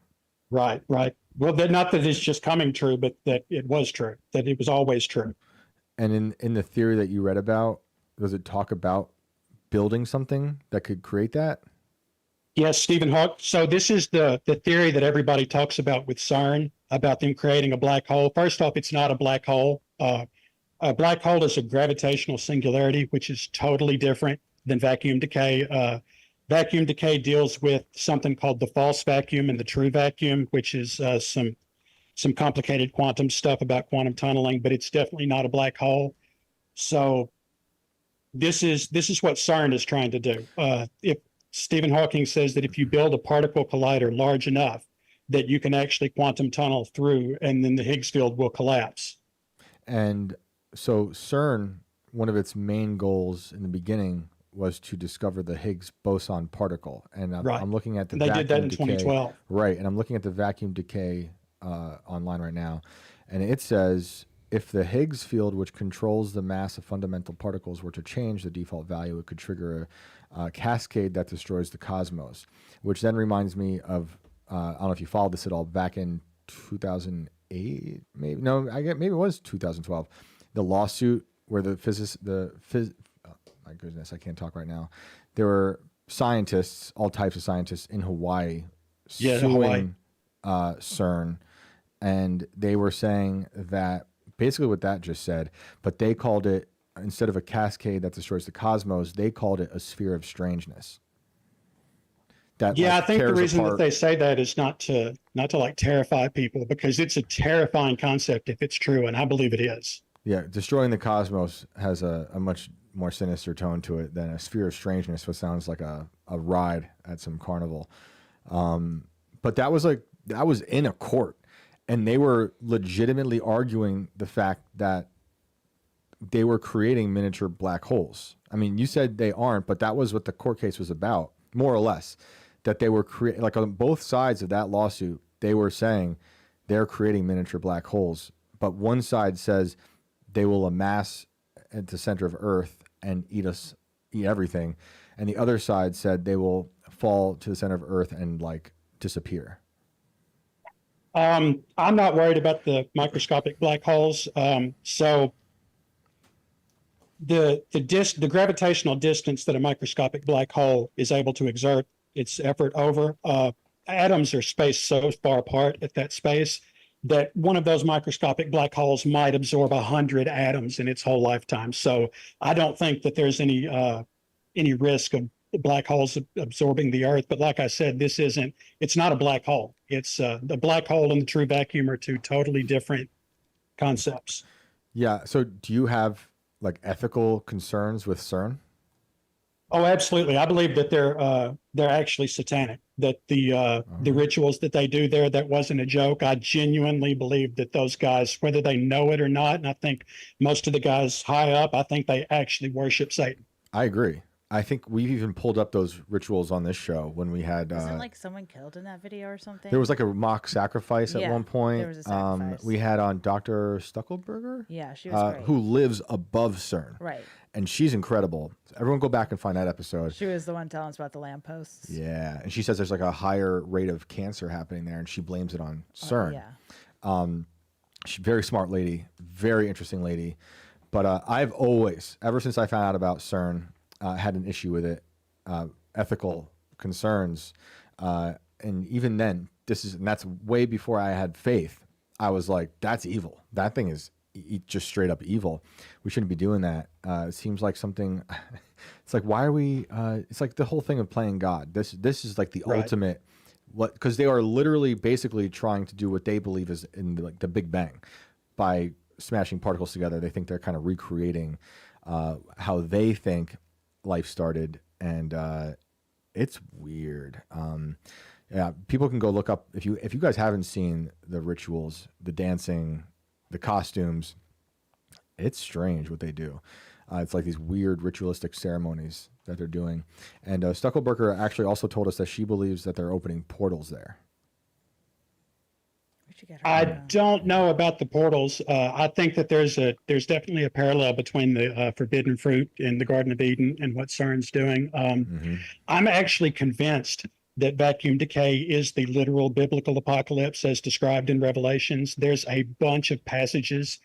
Right, right. Well, not that it's just coming true, but that it was true, that it was always true. And in the theory that you read about, does it talk about building something that could create that? Yes, Stephen Hawking. So this is the theory that everybody talks about with CERN, about them creating a black hole. First off, it's not a black hole. A black hole is a gravitational singularity, which is totally different than vacuum decay. Vacuum decay deals with something called the false vacuum and the true vacuum, which is some complicated quantum stuff about quantum tunneling, but it's definitely not a black hole. So this is what CERN is trying to do. If Stephen Hawking says that if you build a particle collider large enough that you can actually quantum tunnel through, and then the Higgs field will collapse. And so CERN, one of its main goals in the beginning was to discover the Higgs boson particle. And I'm looking at the they vacuum did that in decay. 2012. Right. And I'm looking at the vacuum decay online right now. And it says, if the Higgs field, which controls the mass of fundamental particles, were to change the default value, it could trigger a cascade that destroys the cosmos, which then reminds me of, I don't know if you followed this at all, back in 2008, maybe. No, maybe it was 2012. The lawsuit where my goodness, I can't talk right now. There were scientists, all types of scientists in Hawaii, suing CERN, and they were saying that basically what that just said, but they called it, instead of a cascade that destroys the cosmos, they called it a sphere of strangeness. That, I think the reason that they say that is not to like terrify people, because it's a terrifying concept if it's true, and I believe it is. Yeah, destroying the cosmos has a much more sinister tone to it than a sphere of strangeness, which sounds like a ride at some carnival. But that was in a court, and they were legitimately arguing the fact that they were creating miniature black holes. I mean, you said they aren't, but that was what the court case was about, more or less, that they were like on both sides of that lawsuit, they were saying they're creating miniature black holes. But one side says they will amass at the center of Earth and eat everything. And the other side said they will fall to the center of Earth and like disappear. I'm not worried about the microscopic black holes. So the gravitational distance that a microscopic black hole is able to exert its effort over, atoms are spaced so far apart at that space that one of those microscopic black holes might absorb 100 atoms in its whole lifetime. So I don't think that there's any risk of black holes absorbing the Earth. But like I said, it's not a black hole. It's the black hole and the true vacuum are two totally different concepts. Yeah. So do you have like ethical concerns with CERN? Oh, absolutely. I believe that they're actually satanic, that the rituals that they do there, that wasn't a joke. I genuinely believe that those guys, whether they know it or not, and I think most of the guys high up, I think they actually worship Satan. I agree. I think we've even pulled up those rituals on this show when we had. Wasn't like someone killed in that video or something? There was like a mock sacrifice at one point. There was a sacrifice. We had on Dr. Stuckelberger. Yeah, she was great. Who lives above CERN. Right. And she's incredible. Everyone go back and find that episode. She was the one telling us about the lampposts. Yeah. And she says there's like a higher rate of cancer happening there, and she blames it on CERN. She's a very smart lady, very interesting lady. But I've always, ever since I found out about CERN, had an issue with it, ethical concerns. And even then, and that's way before I had faith. I was like, that's evil. That thing is just straight up evil. We shouldn't be doing that. It seems like something. It's like, why are we? It's like the whole thing of playing God. This is like the ultimate. Because they are literally basically trying to do what they believe is in the Big Bang by smashing particles together. They think they're kind of recreating how they think life started, and it's weird. Yeah, people can go look up if you guys haven't seen the rituals, the dancing the costumes. It's strange what they do. It's like these weird ritualistic ceremonies that they're doing. And Stuckelberger actually also told us that she believes that they're opening portals there. I don't know about the portals. I think that there's definitely a parallel between the forbidden fruit in the Garden of Eden and what CERN's doing. I'm actually convinced that vacuum decay is the literal biblical apocalypse as described in Revelations. There's a bunch of passages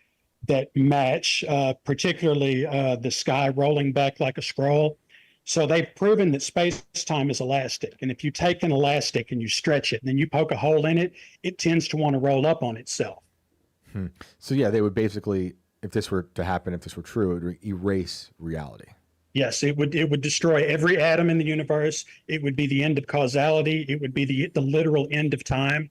that match, particularly the sky rolling back like a scroll. So they've proven that space-time is elastic. And if you take an elastic and you stretch it and then you poke a hole in it, it tends to want to roll up on itself. So yeah, they would basically, if this were to happen, if this were true, it would erase reality. Yes, it would destroy every atom in the universe. It would be the end of causality. It would be the literal end of time.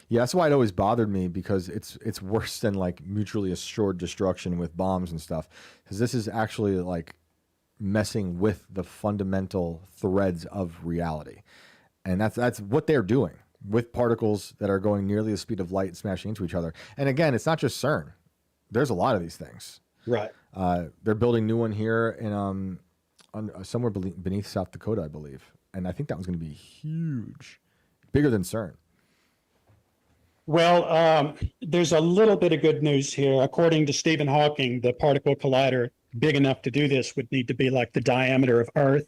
Yeah, that's why it always bothered me, because it's worse than like mutually assured destruction with bombs and stuff. Because this is actually like messing with the fundamental threads of reality. And that's what they're doing with particles that are going nearly the speed of light and smashing into each other. And again, it's not just CERN. There's a lot of these things. Right. They're building a new one here in somewhere beneath South Dakota, I believe. And I think that one's going to be huge, bigger than CERN. Well, there's a little bit of good news here. According to Stephen Hawking, the particle collider big enough to do this would need to be like the diameter of Earth.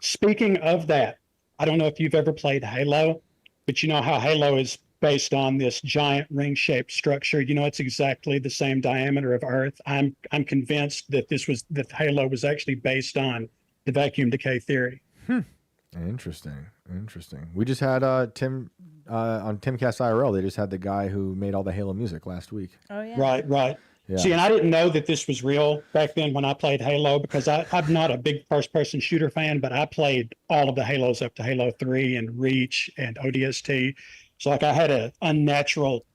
Speaking of that, I don't know if you've ever played Halo, but you know how Halo is based on this giant ring-shaped structure. You know, it's exactly the same diameter of Earth. I'm convinced that that Halo was actually based on the vacuum decay theory. Interesting. We just had Tim on Timcast IRL. They just had the guy who made all the Halo music last week. Oh yeah. Right. Yeah. See, and I didn't know that this was real back then when I played Halo, because I'm not a big first-person shooter fan, but I played all of the Halos up to Halo 3 and Reach and ODST. So like I had an unnatural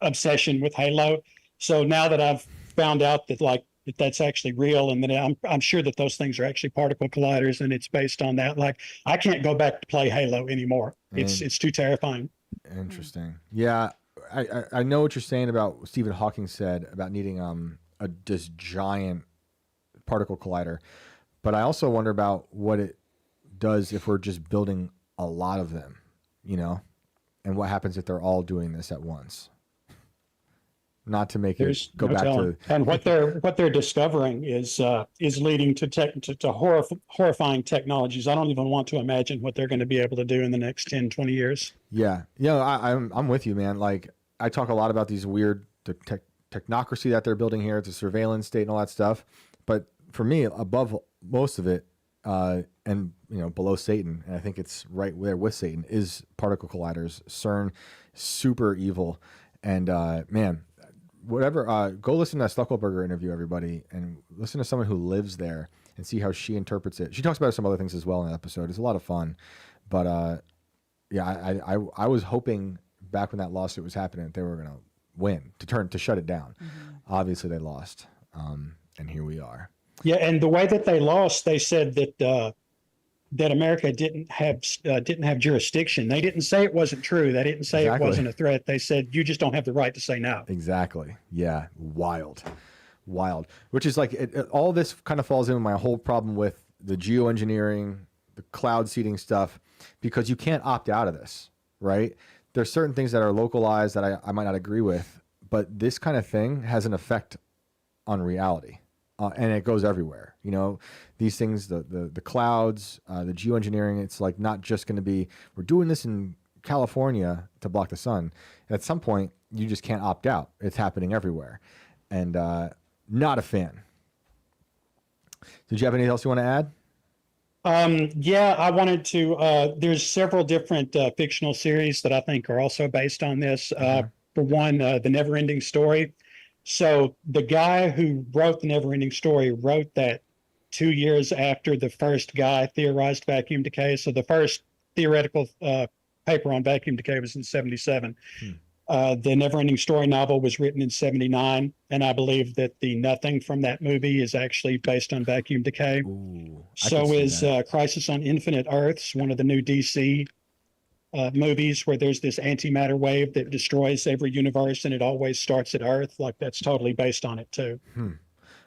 obsession with Halo. So now that I've found out that that's actually real, and that I'm sure that those things are actually particle colliders and it's based on that, like I can't go back to play Halo anymore. It's too terrifying. Interesting. Yeah. I know what you're saying about what Stephen Hawking said about needing this giant particle collider, but I also wonder about what it does if we're just building a lot of them, you know, and what happens if they're all doing this at once. Not to make it go back to, and what they're discovering is leading to horrifying technologies. I don't even want to imagine what they're going to be able to do in the next 10, 20 years. Yeah. I'm with you, man. Like I talk a lot about these weird technocracy that they're building here. It's a surveillance state and all that stuff. But for me, above most of it, and below Satan, and I think it's right there with Satan, is particle colliders. CERN, super evil, and man. Whatever, go listen to that Stuckelberger interview, everybody, and listen to someone who lives there and see how she interprets it. She talks about some other things as well in that episode. It's a lot of fun, but yeah, I was hoping back when that lawsuit was happening that they were going to win, to shut it down. Obviously, they lost, and here we are. Yeah, and the way that they lost, they said that America didn't have jurisdiction. They didn't say it wasn't true. They didn't say it wasn't a threat. They said you just don't have the right to say no. Exactly. Yeah. Wild. Which is like all this kind of falls in with my whole problem with the geoengineering, the cloud seeding stuff, because you can't opt out of this, right? There's certain things that are localized that I might not agree with, but this kind of thing has an effect on reality. And it goes everywhere, these things, the clouds, the geoengineering, it's like not just going to be, we're doing this in California to block the sun. At some point, you just can't opt out. It's happening everywhere. And not a fan. Did you have anything else you want to add? Yeah, I wanted to, there's several different fictional series that I think are also based on this. For one, The Never-Ending Story. So the guy who wrote The Never-Ending Story wrote that 2 years after the first guy theorized vacuum decay. So the first theoretical paper on vacuum decay was in 1977. The Never-Ending Story novel was written in 1979, and I believe that the Nothing from that movie is actually based on vacuum decay. Ooh, so is Crisis on Infinite Earths, one of the new DC movies where there's this antimatter wave that destroys every universe and it always starts at Earth. Like that's totally based on it too.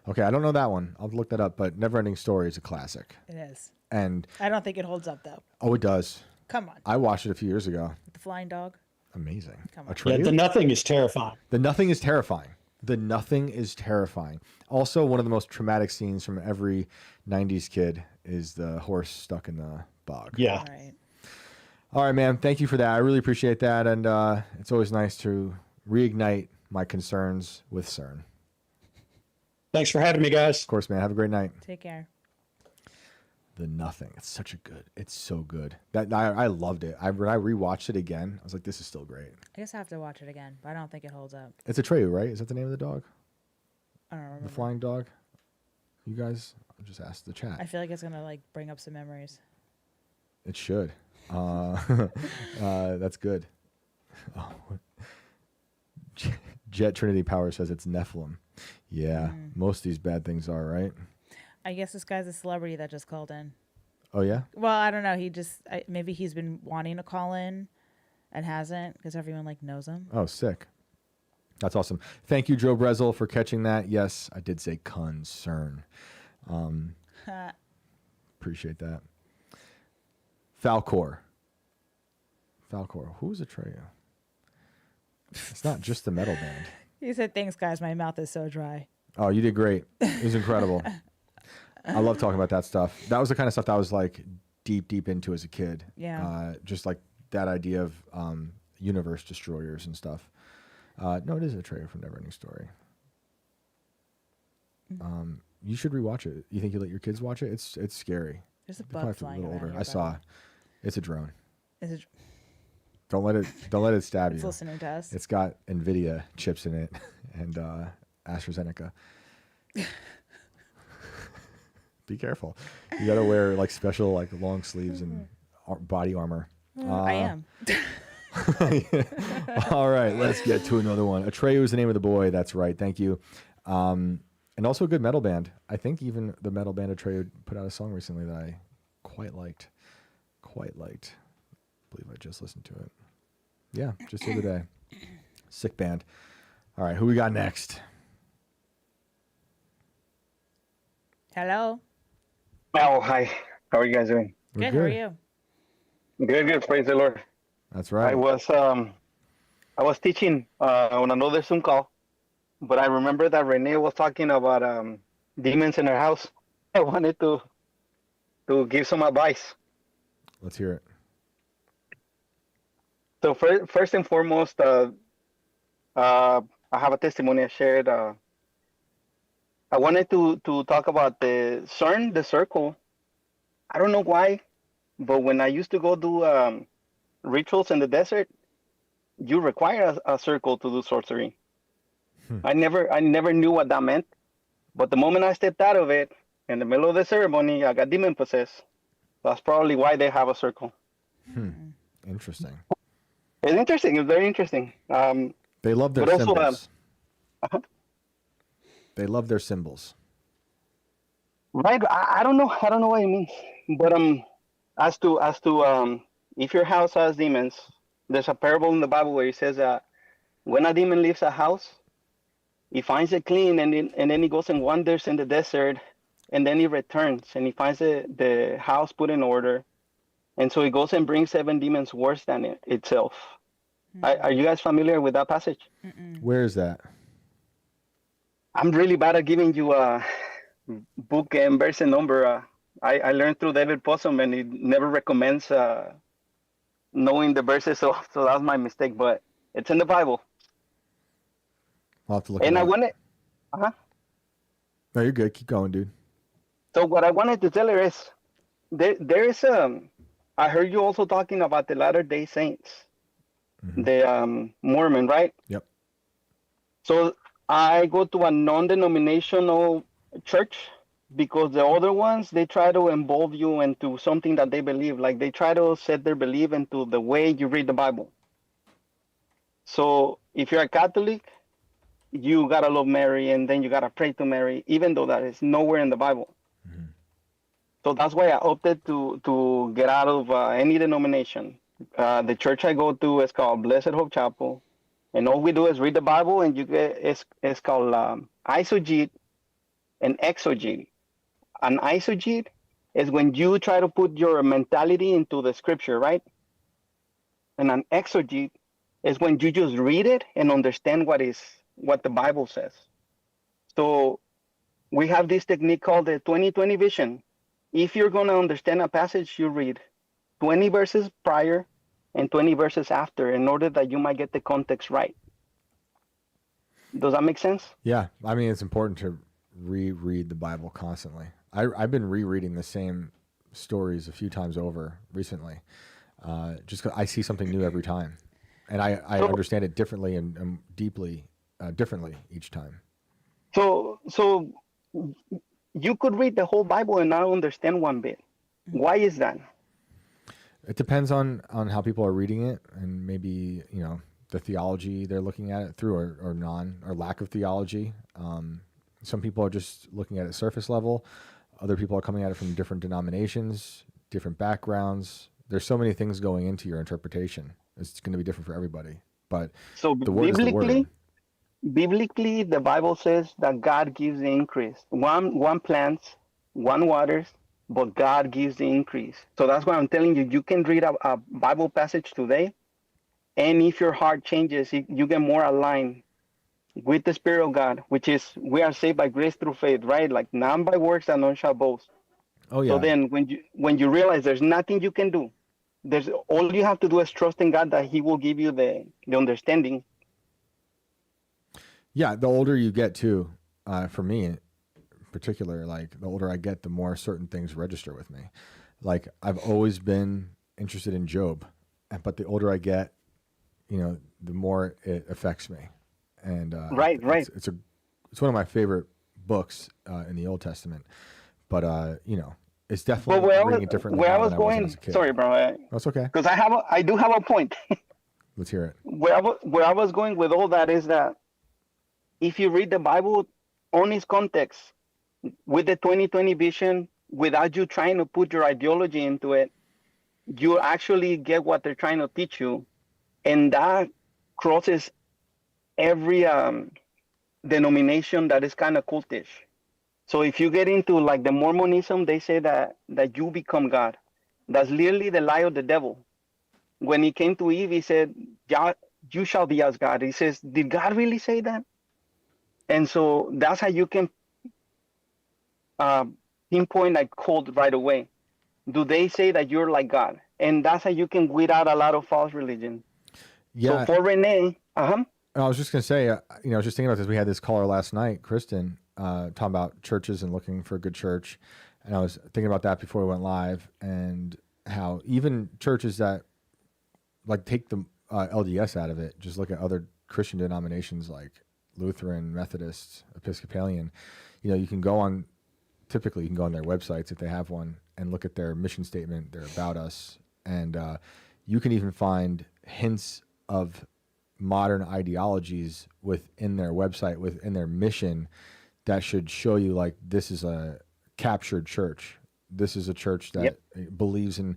Okay, I don't know that one. I'll look that up. But Neverending Story is a classic. It is. And I don't think it holds up though. oh, it does. Come on. I watched it a few years ago. With the flying dog. Amazing. Come on. Yeah, the Nothing is terrifying. The Nothing is terrifying. The Nothing is terrifying. Also, one of the most traumatic scenes from every 90s kid is the horse stuck in the bog. Yeah. All right. All right, man. Thank you for that. I really appreciate that. And it's always nice to reignite my concerns with CERN. Thanks for having me, guys. Of course, man. Have a great night. Take care. The Nothing. It's such a good. It's so good. That I loved it. When I rewatched it again, I was like, this is still great. I guess I have to watch it again, but I don't think it holds up. It's Atreyu, right? Is that the name of the dog? I don't remember. The flying dog? You guys, I'll just ask the chat. I feel like it's gonna like bring up some memories. It should. That's good. Oh. Jet Trinity Power says it's Nephilim. Yeah, most of these bad things are, right? I guess this guy's a celebrity that just called in. Oh, yeah? Well, I don't know. He just maybe he's been wanting to call in and hasn't because everyone like knows him. Oh, sick. That's awesome. Thank you, Joe Brezel, for catching that. Yes, I did say concern. Appreciate that. Falcor. Who's Atreyu? It's not just the metal band. He said, "Thanks, guys. My mouth is so dry." Oh, you did great. It was incredible. I love talking about that stuff. That was the kind of stuff that I was like deep into as a kid. Yeah. Just like that idea of universe destroyers and stuff. No, it is Atreyu from Neverending Story. You should rewatch it. You think you let your kids watch it? It's scary. There's a They probably bug have to be flying a little around older. here, I saw. It's a drone. Is it? Don't let it stab It's you. listening to us. It's got NVIDIA chips in it and AstraZeneca. Be careful. You gotta wear like special like long sleeves and body armor. I am. All right, let's get to another one. Atreyu is the name of the boy. That's right. Thank you. And also a good metal band. I think even the metal band Atreyu put out a song recently that I quite liked. I believe I just listened to it. Yeah, just the other day. Sick band. All right, who we got next? Hello. Oh, hi. How are you guys doing? Good. How are you? Good. Praise the Lord. That's right. I was teaching on another Zoom call, but I remember that Renee was talking about demons in her house. I wanted to give some advice. Let's hear it. So first and foremost, I have a testimony I shared. I wanted to talk about the CERN, the circle. I don't know why, but when I used to go do rituals in the desert, you require a circle to do sorcery. I never knew what that meant, but the moment I stepped out of it, in the middle of the ceremony, I got demon possessed. That's probably why they have a circle. Interesting. It's interesting. It's very interesting. They love their but also, symbols. They love their symbols. Right. I don't know. I don't know what it means. But as to if your house has demons, there's a parable in the Bible where it says that when a demon leaves a house, he finds it clean and then he goes and wanders in the desert, and then he returns and he finds the house put in order, and so he goes and brings 7 demons worse than itself. Are you guys familiar with that passage? Where is that? I'm really bad at giving you a book and verse and number. I learned through David Possum, and he never recommends knowing the verses, so that's my mistake. But it's in the Bible. I'll have to look. And it I up. wanted. No, you're good. Keep going, dude. So what I wanted to tell her is, there is I heard you also talking about the Latter-day Saints, the Mormon, right? Yep. So I go to a non-denominational church because the other ones, they try to involve you into something that they believe. Like they try to set their belief into the way you read the Bible. So if you're a Catholic, you gotta love Mary and then you gotta pray to Mary, even though that is nowhere in the Bible. So that's why I opted to get out of any denomination. The church I go to is called Blessed Hope Chapel, and all we do is read the Bible, and you get it's called eisegete and exegete. An eisegete is when you try to put your mentality into the scripture, right? And an exegete is when you just read it and understand what the Bible says. So we have this technique called the 20/20 vision. If you're going to understand a passage, you read 20 verses prior and 20 verses after in order that you might get the context right. Does that make sense? Yeah. I mean, it's important to reread the Bible constantly. I've been rereading the same stories a few times over recently, just 'cause I see something new every time. And I understand it differently and deeply differently each time. So you could read the whole Bible and not understand one bit. Why is that? It depends on how people are reading it, and maybe, you know, the theology they're looking at it through, or lack of theology. Some people are just looking at it surface level. Other people are coming at it from different denominations, different backgrounds. There's so many things going into your interpretation. It's going to be different for everybody. But so the word is the word. Biblically, the Bible says that God gives the increase. One plants, one waters, but God gives the increase. So that's why I'm telling you, you can read a Bible passage today, and if your heart changes, you get more aligned with the Spirit of God, which is we are saved by grace through faith, right? Like not by works that none shall boast. Oh yeah. So then when you realize there's nothing you can do, there's all you have to do is trust in God that He will give you the understanding. Yeah, the older you get too, for me in particular, like the older I get, the more certain things register with me. Like I've always been interested in Job, but the older I get, you know, the more it affects me. And right. It's one of my favorite books in the Old Testament. But you know, it's definitely reading it differently. Where I was going, sorry, bro. That's okay. Because I do have a point. Let's hear it. Where I was going with all that is that if you read the Bible on its context, with the 20/20 vision, without you trying to put your ideology into it, you actually get what they're trying to teach you, and that crosses every denomination that is kind of cultish. So if you get into like the Mormonism, they say that you become God. That's literally the lie of the devil. When he came to Eve, he said, you shall be as God. He says, did God really say that? And so that's how you can pinpoint like cult right away. Do they say that you're like God? And that's how you can weed out a lot of false religion. Yeah. So for Renee, I was just going to say, you know, I was just thinking about this. We had this caller last night, Kristen, talking about churches and looking for a good church. And I was thinking about that before we went live, and how even churches that like take the LDS out of it, just look at other Christian denominations like Lutheran, Methodist, Episcopalian, you know, you can go on their websites if they have one and look at their mission statement, their about us. And you can even find hints of modern ideologies within their website, within their mission, that should show you like, this is a captured church. This is a church that believes in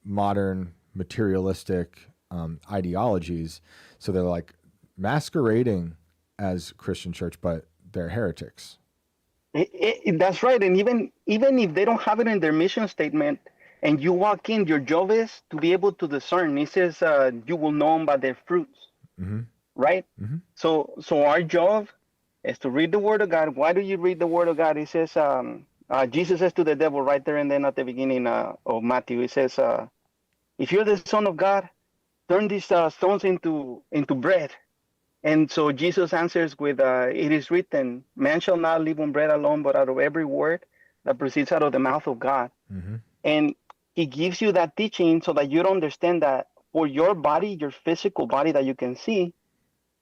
modern materialistic ideologies. So they're like masquerading as Christian church, but they're heretics. That's right. And even if they don't have it in their mission statement, and you walk in, your job is to be able to discern. It says you will know them by their fruits, right? So our job is to read the Word of God. Why do you read the Word of God? It says Jesus says to the devil right there and then at the beginning of Matthew. It says, if you're the Son of God, turn these stones into bread. And so Jesus answers with, it is written, man shall not live on bread alone, but out of every word that proceeds out of the mouth of God. And he gives you that teaching so that you don't understand that for your body, your physical body that you can see,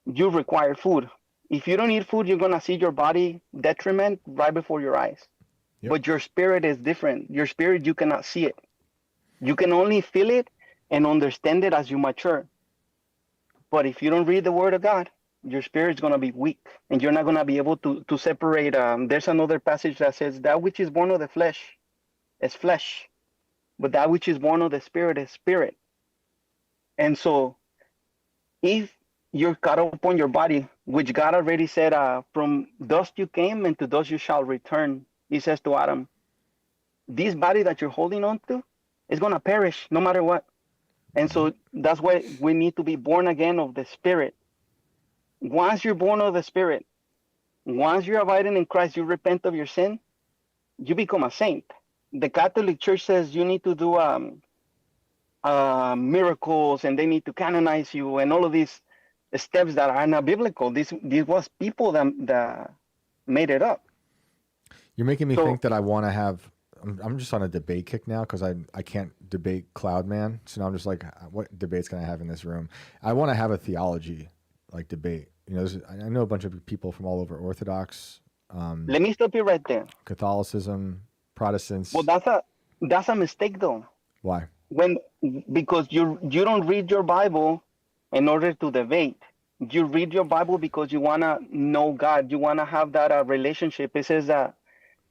you require food. If you don't eat food, you're going to see your body detriment right before your eyes. But your spirit is different. Your spirit, you cannot see it. You can only feel it and understand it as you mature. But if you don't read the Word of God, your spirit's going to be weak, and you're not going to be able to separate. There's another passage that says, that which is born of the flesh is flesh, but that which is born of the Spirit is spirit. And so if you're caught up on your body, which God already said, from dust you came and to dust you shall return. He says to Adam, this body that you're holding on to is going to perish no matter what. And so that's why we need to be born again of the Spirit. Once you're born of the Spirit, once you're abiding in Christ, you repent of your sin, you become a saint. The Catholic Church says you need to do miracles, and they need to canonize you, and all of these steps that are not biblical. This was people that made it up. You're making me think that I want to have. I'm just on a debate kick now because I can't debate Cloudman. So now I'm just like, what debates can I have in this room? I want to have a theology like debate. You know, I know a bunch of people from all over Orthodox. Let me stop you right there. Catholicism, Protestants. Well, that's a mistake though. Why? Because you don't read your Bible in order to debate. You read your Bible because you want to know God. You want to have that relationship. It says that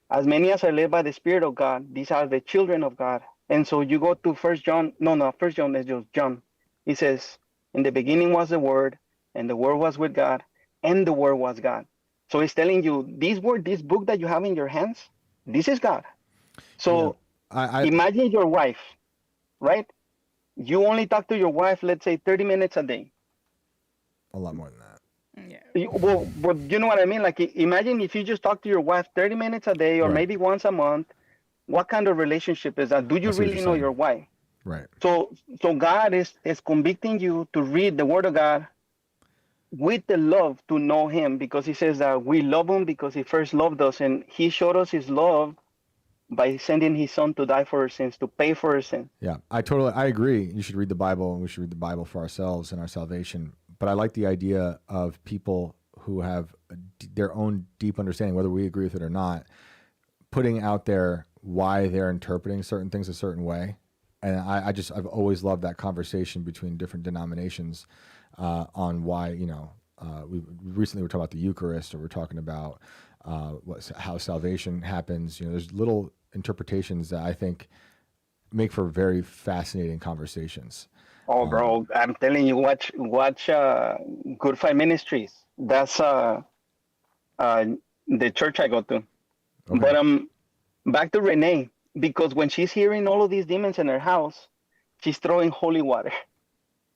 as many as are led by the Spirit of God, these are the children of God. And so you go to First John. No, First John is just John. He says, in the beginning was the Word, and the Word was with God, and the Word was God. So it's telling you, this book that you have in your hands, this is God. So imagine your wife, right? You only talk to your wife, let's say 30 minutes a day. A lot more than that. Well, but you know what I mean? Like, imagine if you just talk to your wife 30 minutes a day, or maybe once a month. What kind of relationship is that? Do you really know your wife? Right. So God is convicting you to read the Word of God with the love to know Him, because He says that we love Him because He first loved us, and He showed us His love by sending His Son to die for our sins, to pay for our sins. Yeah, I agree. You should read the Bible, and we should read the Bible for ourselves and our salvation. But I like the idea of people who have their own deep understanding, whether we agree with it or not, putting out there why they're interpreting certain things a certain way. And I've always loved that conversation between different denominations on why, we recently were talking about the Eucharist, or we're talking about how salvation happens. There's little interpretations that I think make for very fascinating conversations. Oh, bro, I'm telling you, watch Good Fight Ministries. That's the church I go to. Okay. But back to Renee, because when she's hearing all of these demons in her house, she's throwing holy water,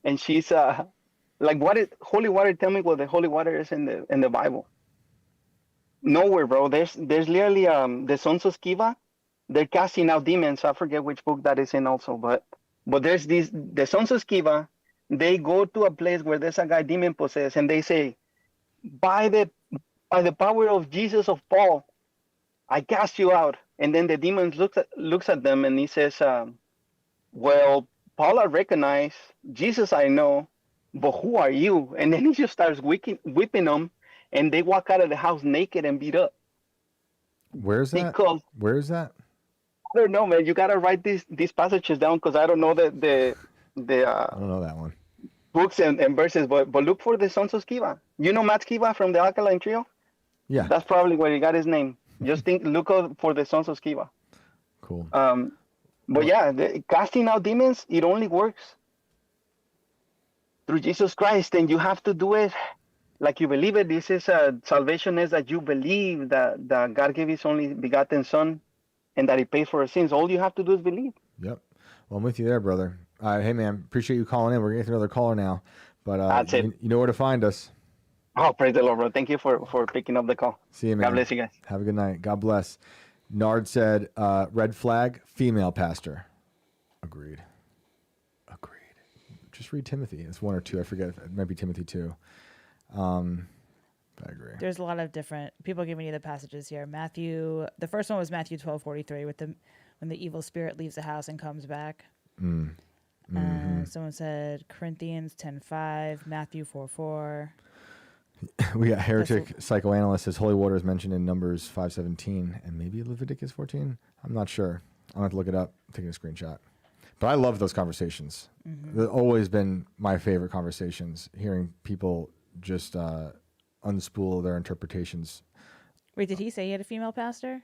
and she's like, "What is holy water? Tell me what the holy water is in the Bible." Nowhere, bro. There's literally the sons of Sceva. They're casting out demons. I forget which book that is in also, but there's the sons of Sceva. They go to a place where there's a guy demon possessed, and they say, by the power of Jesus of Paul, I cast you out. And then the demon looks at them, and he says, well, Paul I recognize, Jesus I know, but who are you? And then he just starts whipping them, and they walk out of the house naked and beat up. Where is that? Where is that? I don't know, man. You gotta write these passages down, because I don't know I don't know that one. Books and verses, but look for the sons of Sceva. You know Matt Sceva from the Alkaline Trio? Yeah. That's probably where he got his name. Just look out for the sons of Sceva. Cool. But yeah, casting out demons, it only works through Jesus Christ, and you have to do it like you believe it. This is salvation, is that you believe that God gave His only begotten Son, and that He paid for our sins. All you have to do is believe. Yep. Well, I'm with you there, brother. Hey, man, appreciate you calling in. We're going to get another caller now. But that's it. You know where to find us. Oh, praise the Lord, bro. Thank you for picking up the call. See you, man. God bless you guys. Have a good night. God bless. Nard said, red flag, female pastor. Agreed. Just read Timothy. It's 1 or 2. I forget. It might be Timothy 2. I agree. There's a lot of different people giving you the passages here. Matthew, the first one was Matthew 12:43 when the evil spirit leaves the house and comes back. Someone said Corinthians 10:5, Matthew 4:4. We got heretic psychoanalyst says holy water is mentioned in Numbers 5:17 and maybe Leviticus 14. I'm not sure. I'll have to look it up. I'm taking a screenshot. But I love those conversations. They've always been my favorite conversations, hearing people just unspool their interpretations. Wait, did he say he had a female pastor?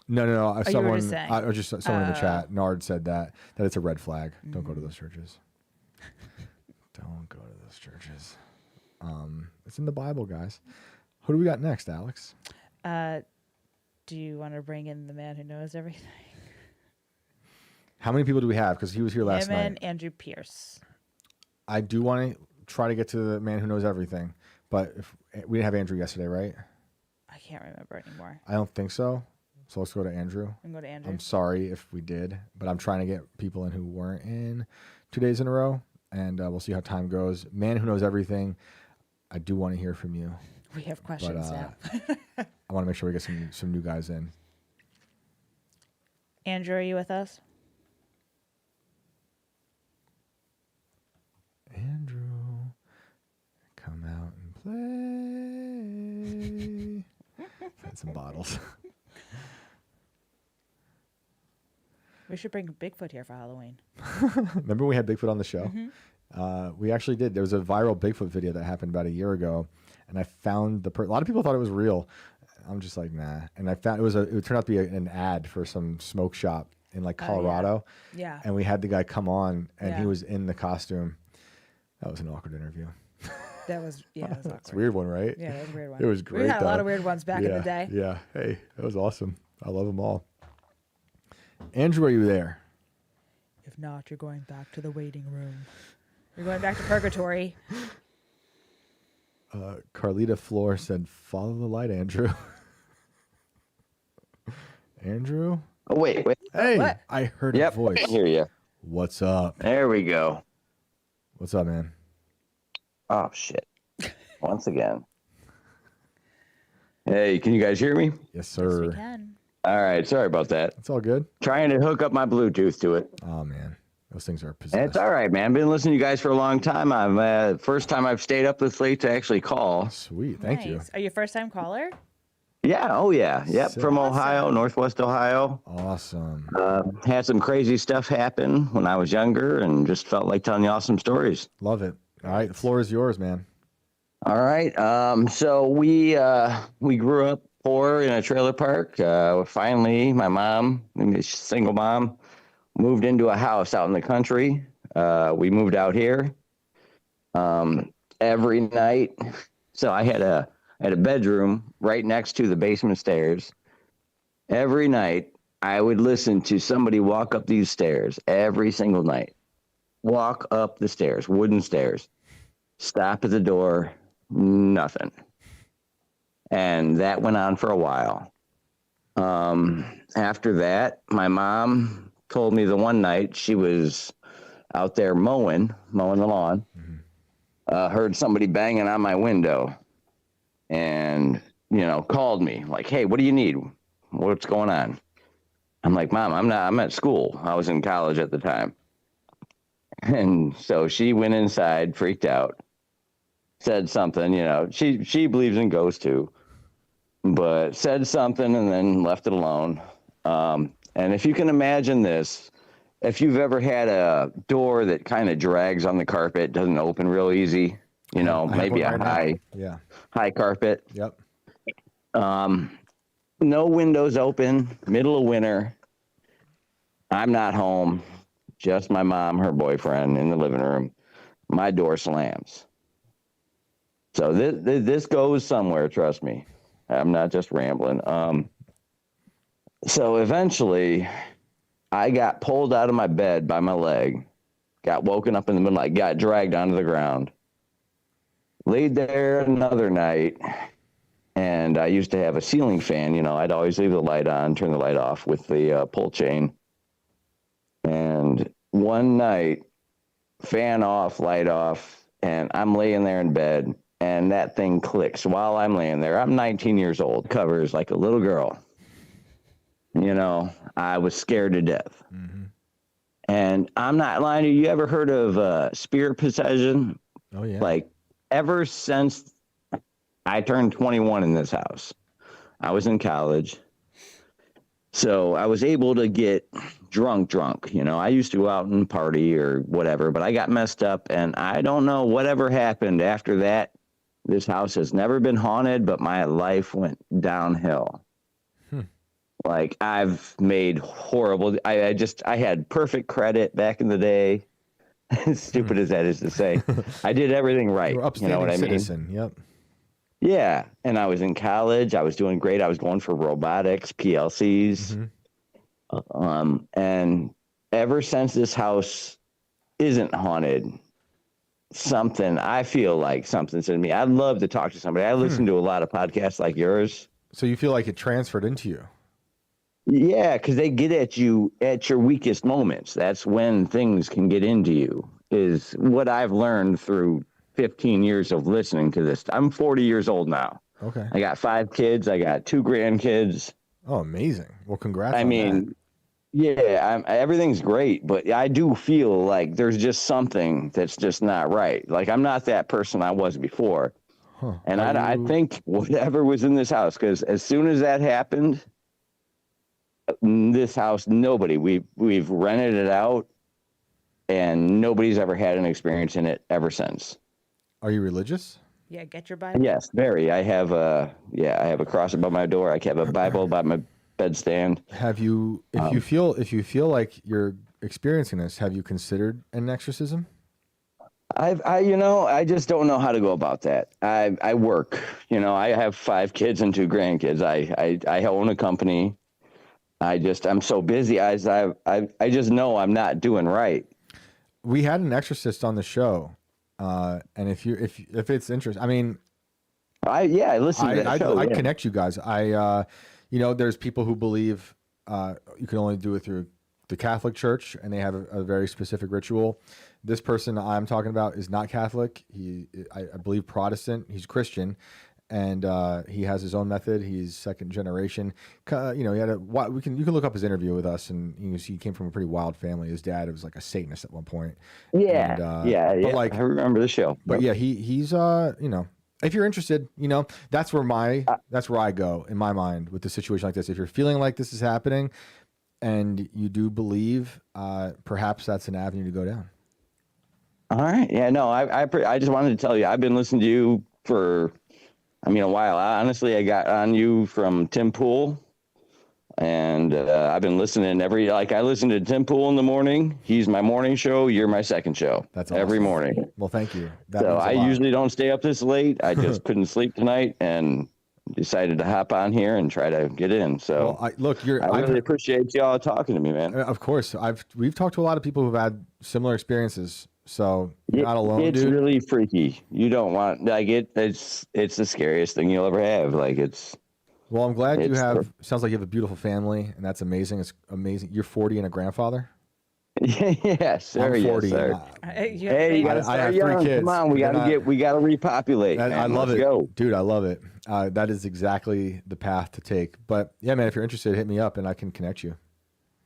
No. Someone in the saying. chat, Nard said that it's a red flag. Don't go to those churches. Don't go to those churches. It's in the Bible, guys. Who do we got next, Alex? Do you want to bring in the man who knows everything? How many people do we have? Because he was here last Him night. and Andrew Pierce. I do want to try to get to the man who knows everything, but if we didn't have Andrew yesterday, right? I can't remember anymore. I don't think so. So let's go to Andrew. We can go to Andrew. I'm sorry if we did, but I'm trying to get people in who weren't in 2 days in a row, and we'll see how time goes. Man who knows everything, I do want to hear from you. We have questions now. I want to make sure we get some new guys in. Andrew, are you with us? Andrew, come out and play. Had some bottles. We should bring Bigfoot here for Halloween. Remember we had Bigfoot on the show? We actually did. There was a viral Bigfoot video that happened about a year ago, and I found a lot of people thought it was real. I'm just like, nah. And I found it turned out to be an ad for some smoke shop in like Colorado. Yeah. And we had the guy come on, and he was in the costume. That was an awkward interview. That was awkward. It's a weird one, right? Yeah, that was a weird one. It was great. We had a lot of weird ones back in the day. Yeah. Hey, that was awesome. I love them all. Andrew, are you there? If not, you're going back to the waiting room. You're going back to purgatory. Carlita Floor said, "Follow the light, Andrew." Andrew? Oh, wait. Hey, what? I heard a voice. I hear you. What's up? There we go. What's up, man? Oh, shit. Once again. Hey, can you guys hear me? Yes, sir. Yes, we can. All right. Sorry about that. It's all good. Trying to hook up my Bluetooth to it. Oh, man. Those things are possessed. It's all right, man. Been listening to you guys for a long time. I'm first time I've stayed up this late to actually call. Sweet. Thank you. Are you a first time caller? Yeah. Oh, yeah. Yep. Sick. From Ohio, Northwest Ohio. Awesome. Had some crazy stuff happen when I was younger and just felt like telling you awesome stories. Love it. All right. The floor is yours, man. All right. So we grew up poor in a trailer park. Finally, my mom, single mom, moved into a house out in the country. We moved out here every night. So I had a bedroom right next to the basement stairs. Every night, I would listen to somebody walk up these stairs every single night. Walk up the stairs, wooden stairs. Stop at the door, nothing. And that went on for a while. After that, my mom told me the one night she was out there mowing the lawn, heard somebody banging on my window and, called me like, "Hey, what do you need? What's going on?" I'm like, "Mom, I'm at school." I was in college at the time. And so she went inside, freaked out, said something, she believes in ghosts too, but said something and then left it alone. And if you can imagine this, if you've ever had a door that kind of drags on the carpet, doesn't open real easy, maybe a high carpet. Yep. No windows open, middle of winter. I'm not home, just my mom, her boyfriend in the living room. My door slams. So this goes somewhere, trust me. I'm not just rambling. So eventually, I got pulled out of my bed by my leg, got woken up in the middle, I got dragged onto the ground, laid there another night, and I used to have a ceiling fan. I'd always leave the light on, turn the light off with the pull chain. And one night, fan off, light off, and I'm laying there in bed, and that thing clicks while I'm laying there. I'm 19 years old, covers like a little girl. I was scared to death. Mm-hmm. And I'm not lying to you. You ever heard of spirit possession? Oh, yeah. Like, ever since I turned 21 in this house, I was in college. So I was able to get drunk. I used to go out and party or whatever, but I got messed up, and I don't know whatever happened after that. This house has never been haunted, but my life went downhill. Like, I've made horrible. I had perfect credit back in the day. As stupid as that is to say, I did everything right. You're You know what I citizen. mean? Yep. Yeah, and I was in college. I was doing great. I was going for robotics, PLCs, and ever since this house isn't haunted, I feel like something's in me. I'd love to talk to somebody. I listen to a lot of podcasts like yours. So you feel like it transferred into you? Yeah, because they get at you at your weakest moments. That's when things can get into you, is what I've learned through 15 years of listening to this. I'm 40 years old now. Okay. I got 5 kids. I got 2 grandkids. Oh, amazing. Well, congrats I on mean, that. yeah, everything's great, but I do feel like there's just something that's just not right. Like, I'm not that person I was before. Huh. And I think whatever was in this house, because as soon as that happened, this house, we've rented it out, and nobody's ever had an experience in it ever since. Are you religious? Yeah, get your Bible. Yes, very. I have a cross above my door. I have a Bible by my bedstand. Have you, if you feel like you're experiencing this, have you considered an exorcism? I just don't know how to go about that. I work, I have 5 kids and 2 grandkids. I own a company. I'm so busy. I just know I'm not doing right. We had an exorcist on the show. And if it's interesting, I mean, I listen to that show. I connect you guys. There's people who believe you can only do it through the Catholic Church, and they have a very specific ritual. This person I'm talking about is not Catholic. I believe Protestant. He's Christian, and he has his own method. He's second generation. He had you can look up his interview with us, and he came from a pretty wild family. His dad was like a Satanist at one point. Yeah, and, But I remember the show. But yeah, he's if you're interested, that's where I go in my mind with a situation like this. If you're feeling like this is happening, and you do believe, perhaps that's an avenue to go down. All right. Yeah. No. I just wanted to tell you, I've been listening to you for a while. I got on you from Tim Pool, and I've been listening I listen to Tim Pool in the morning. He's my morning show. You're my second show. That's awesome. Every morning. Well, thank you. So I usually don't stay up this late. I just couldn't sleep tonight and decided to hop on here and try to get in. So I really appreciate y'all talking to me, man. Of course. We've talked to a lot of people who've had similar experiences. So you're not alone, it's dude. Really freaky. You don't want it's the scariest thing you'll ever have. Well, I'm glad you have. Sounds like you have a beautiful family, and that's amazing. It's amazing. You're 40 and a grandfather. Yes, sir. I'm 40. Yes, sir. Hey, you gotta start young. 3 kids. Come on, we gotta repopulate. I love Let's it, go. dude. I love it. That is exactly the path to take. But yeah, man, if you're interested, hit me up, and I can connect you.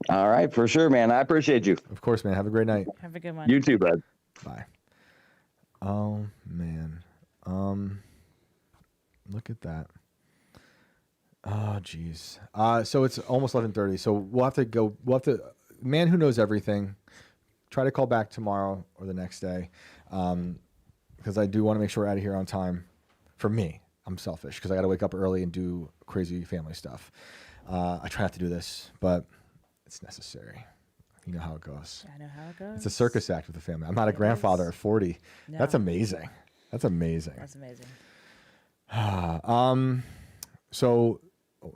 All right, for sure, man. I appreciate you. Of course, man. Have a great night. Have a good one. You too, bud. Bye. Oh man. Look at that. Oh geez. So it's almost 11:30. So we'll have to go. Man who knows everything. Try to call back tomorrow or the next day, because I do want to make sure we're out of here on time. For me, I'm selfish because I got to wake up early and do crazy family stuff. I try not to do this, but it's necessary. You know how it goes. I know how it goes. It's a circus act with the family. I'm not a grandfather at 40. No. That's amazing. That's amazing. That's amazing. So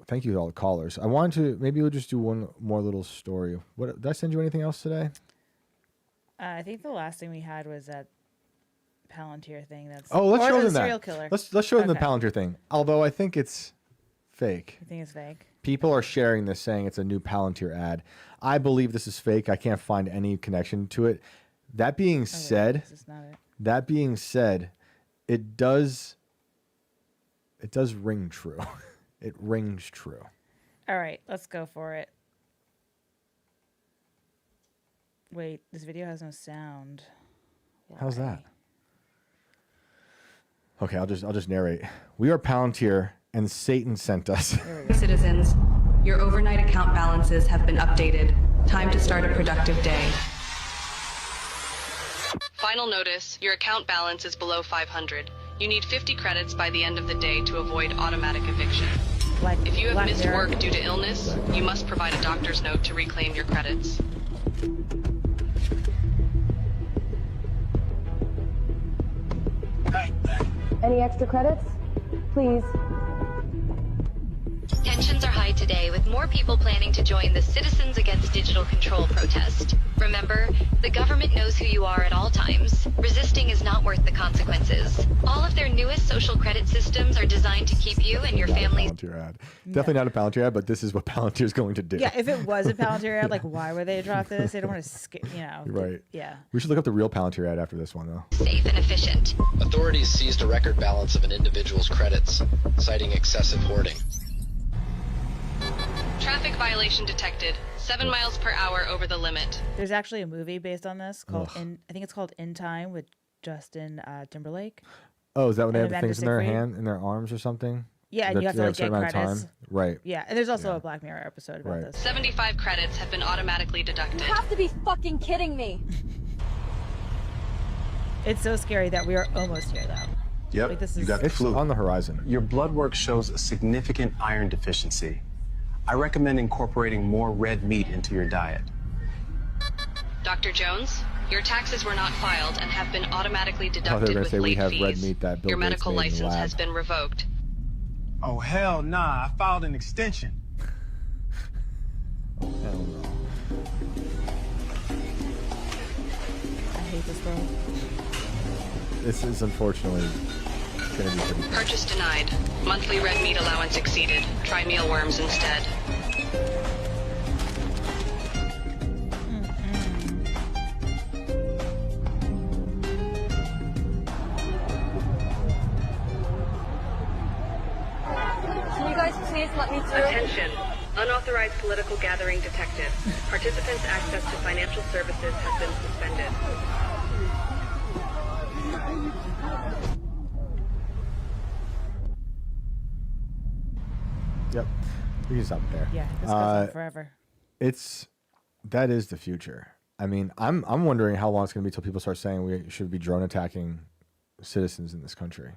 thank you to all the callers. I wanted to, maybe we'll just do one more little story. Did I send you anything else today? I think the last thing we had was that Palantir thing. Let's show them that. Serial killer. Let's show them the Palantir thing. Although I think it's fake. You think it's fake? People are sharing this saying it's a new Palantir ad. I believe this is fake. I can't find any connection to it. That being said, it does ring true. It rings true. All right, let's go for it. Wait, this video has no sound. Why? How's that? Okay, I'll just narrate. We are Palantir, and Satan sent us. Citizens, your overnight account balances have been updated. Time to start a productive day. Final notice, your account balance is below 500. You need 50 credits by the end of the day to avoid automatic eviction. If you have missed work due to illness, you must provide a doctor's note to reclaim your credits. Any extra credits? Please. Tensions are high today, with more people planning to join the Citizens Against Digital Control protest. Remember, the government knows who you are at all times. Resisting is not worth the consequences. All of their newest social credit systems are designed to keep you and your family. Definitely not a Palantir ad, but this is what Palantir is going to do. Yeah, if it was a Palantir ad, like, why would they drop this? They don't want to, Right. Yeah. We should look up the real Palantir ad after this one, though. Safe and efficient. Authorities seized a record balance of an individual's credits, citing excessive hoarding. Traffic violation detected. 7 miles per hour over the limit. There's actually a movie based on this called I think it's called In Time with Justin Timberlake. Oh, is that when they have And the Amanda things in their Seyfried. hand, in their arms or something? Yeah, and you have to They like a certain get amount of credits. time? Right. Yeah, and there's also a Black Mirror episode about Right. this. 75 credits have been automatically deducted. You have to be fucking kidding me. It's so scary that we are almost here, though. Yep, Like, this you is- got the It's flu. on the horizon. Your blood work shows a significant iron deficiency. I recommend incorporating more red meat into your diet. Dr. Jones, your taxes were not filed and have been automatically they're deducted gonna with say we late have red fees. meat that Bill Your Gates medical made in the license lab. has been revoked. Oh, hell nah. I filed an extension. Hell no. I hate this world. This is unfortunately going to be pretty. Purchase denied. Monthly red meat allowance exceeded. Try mealworms instead. Can you guys please let me through? Attention. Unauthorized political gathering detected. Participants' access to financial services has been suspended. Yep. We can stop it there. Yeah, this goes on forever. That is the future. I mean, I'm wondering how long it's going to be till people start saying we should be drone attacking citizens in this country.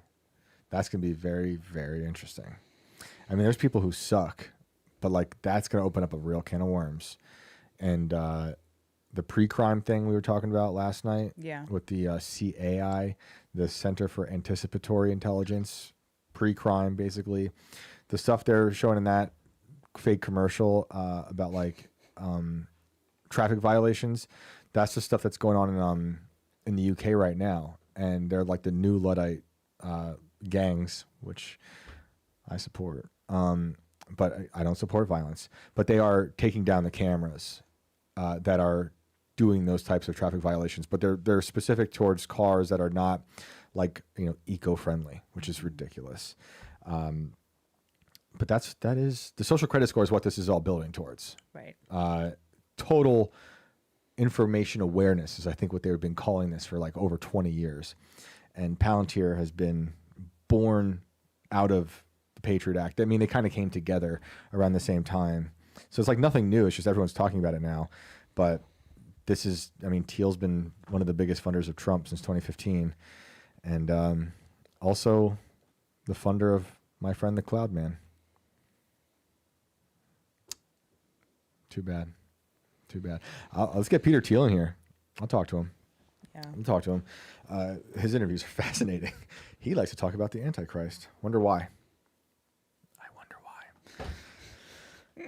That's going to be very, very interesting. I mean, there's people who suck, but like that's going to open up a real can of worms. And the pre-crime thing we were talking about last night, Yeah. with the CAI, the Center for Anticipatory Intelligence, pre-crime, basically, the stuff they're showing in that fake commercial about like traffic violations. That's the stuff that's going on in the UK right now, and they're like the new Luddite gangs, which I support. But I don't support violence. But they are taking down the cameras that are doing those types of traffic violations. But they're specific towards cars that are not like eco-friendly, which is ridiculous. But that is the social credit score is what this is all building towards. Right. Total information awareness is I think what they've been calling this for like over 20 years. And Palantir has been born out of the Patriot Act. I mean, they kind of came together around the same time. So it's like nothing new. It's just everyone's talking about it now. But this is, I mean, Thiel's been one of the biggest funders of Trump since 2015. And also the funder of my friend, the Cloud Man. Too bad. Too bad. Let's get Peter Thiel in here. I'll talk to him. Yeah. I'll talk to him. His interviews are fascinating. He likes to talk about the Antichrist. Wonder why.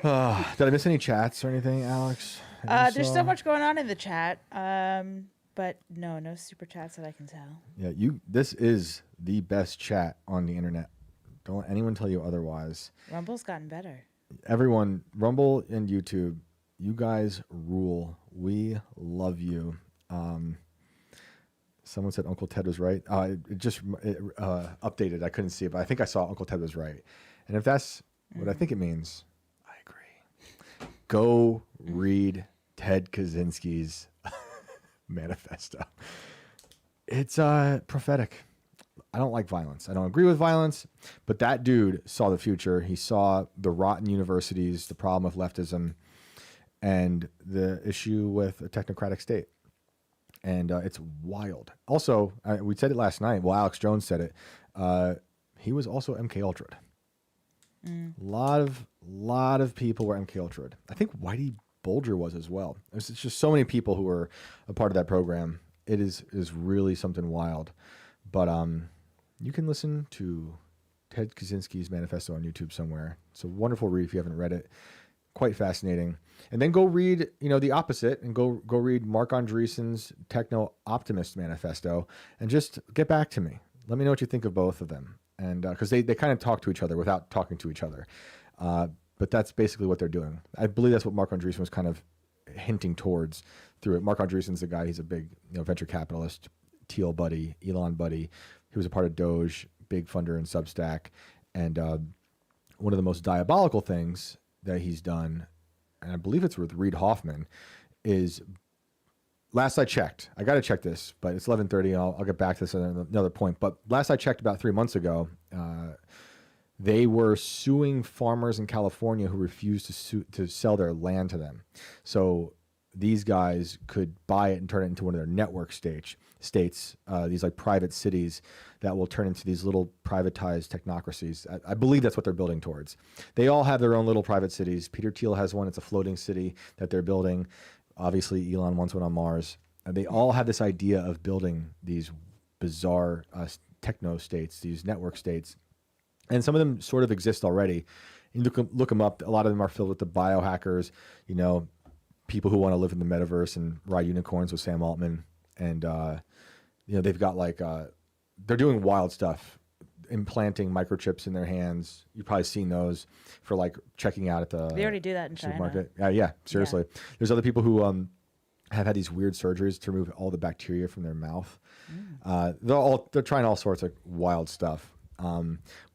Did I miss any chats or anything, Alex? There's so much going on in the chat. But no super chats that I can tell. Yeah, this is the best chat on the internet. Don't let anyone tell you otherwise. Rumble's gotten better. Everyone, Rumble and YouTube, you guys rule. We love you. Someone said Uncle Ted was right. It just updated. I couldn't see it, but I think I saw Uncle Ted was right. And if that's what I think it means, I agree. Go read Ted Kaczynski's manifesto. It's prophetic. I don't like violence. I don't agree with violence, but that dude saw the future. He saw the rotten universities, the problem with leftism, and the issue with a technocratic state. And it's wild. Also, we said it last night. Well, Alex Jones said it. He was also MK Ultra. A lot of people were MK Ultra. I think Whitey Bulger was as well. It's just so many people who were a part of that program. It is really something wild. But you can listen to Ted Kaczynski's manifesto on YouTube somewhere. It's a wonderful read if you haven't read it. Quite fascinating. And then go read, the opposite, and go read Mark Andreessen's Techno Optimist manifesto, and just get back to me. Let me know what you think of both of them. And because they kind of talk to each other without talking to each other. But that's basically what they're doing. I believe that's what Mark Andreessen was kind of hinting towards through it. Mark Andreessen's a guy, he's a big venture capitalist, Teal buddy, Elon buddy. He was a part of Doge, big funder in Substack. And one of the most diabolical things that he's done, and I believe it's with Reid Hoffman, is last I checked, I got to check this, but it's 11:30. I'll get back to this at another point. But last I checked about 3 months ago, they were suing farmers in California who refused to sell their land to them. So these guys could buy it and turn it into one of their network states, these like private cities that will turn into these little privatized technocracies. I believe that's what they're building towards. They all have their own little private cities. Peter Thiel has one. It's a floating city that they're building. Obviously, Elon wants one on Mars. And they all have this idea of building these bizarre techno states, these network states. And some of them sort of exist already. You look them up. A lot of them are filled with the biohackers, people who want to live in the metaverse and ride unicorns with Sam Altman. And, they've got they're doing wild stuff, implanting microchips in their hands. You've probably seen those for checking out at the They already do that in supermarket. Yeah, seriously. Yeah. There's other people who have had these weird surgeries to remove all the bacteria from their mouth. They're trying all sorts of wild stuff.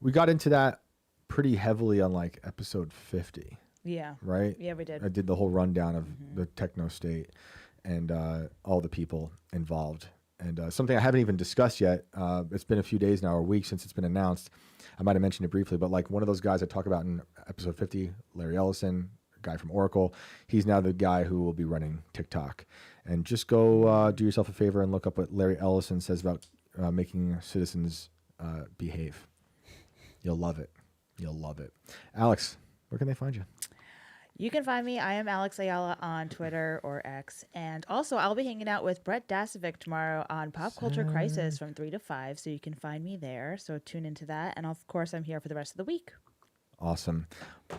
We got into that pretty heavily on episode 50. Yeah. Right? Yeah, we did. I did the whole rundown of the techno state and all the people involved. And something I haven't even discussed yet, it's been a few days now or weeks since it's been announced. I might have mentioned it briefly, but one of those guys I talk about in episode 50, Larry Ellison, a guy from Oracle, he's now the guy who will be running TikTok. And just go do yourself a favor and look up what Larry Ellison says about making citizens behave. You'll love it. You'll love it. Alex, where can they find you? You can find me. I am Alex Ayala on Twitter or X. And also, I'll be hanging out with Brett Dasovic tomorrow on Pop Culture Crisis from 3 to 5. So you can find me there. So tune into that. And of course, I'm here for the rest of the week. Awesome.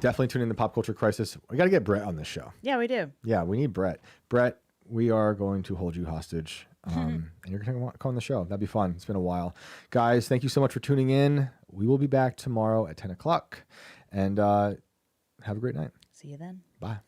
Definitely tune in to Pop Culture Crisis. We got to get Brett on this show. Yeah, we do. Yeah, we need Brett. Brett, we are going to hold you hostage. And you're going to come on the show. That'd be fun. It's been a while. Guys, thank you so much for tuning in. We will be back tomorrow at 10 o'clock. And have a great night. See you then. Bye.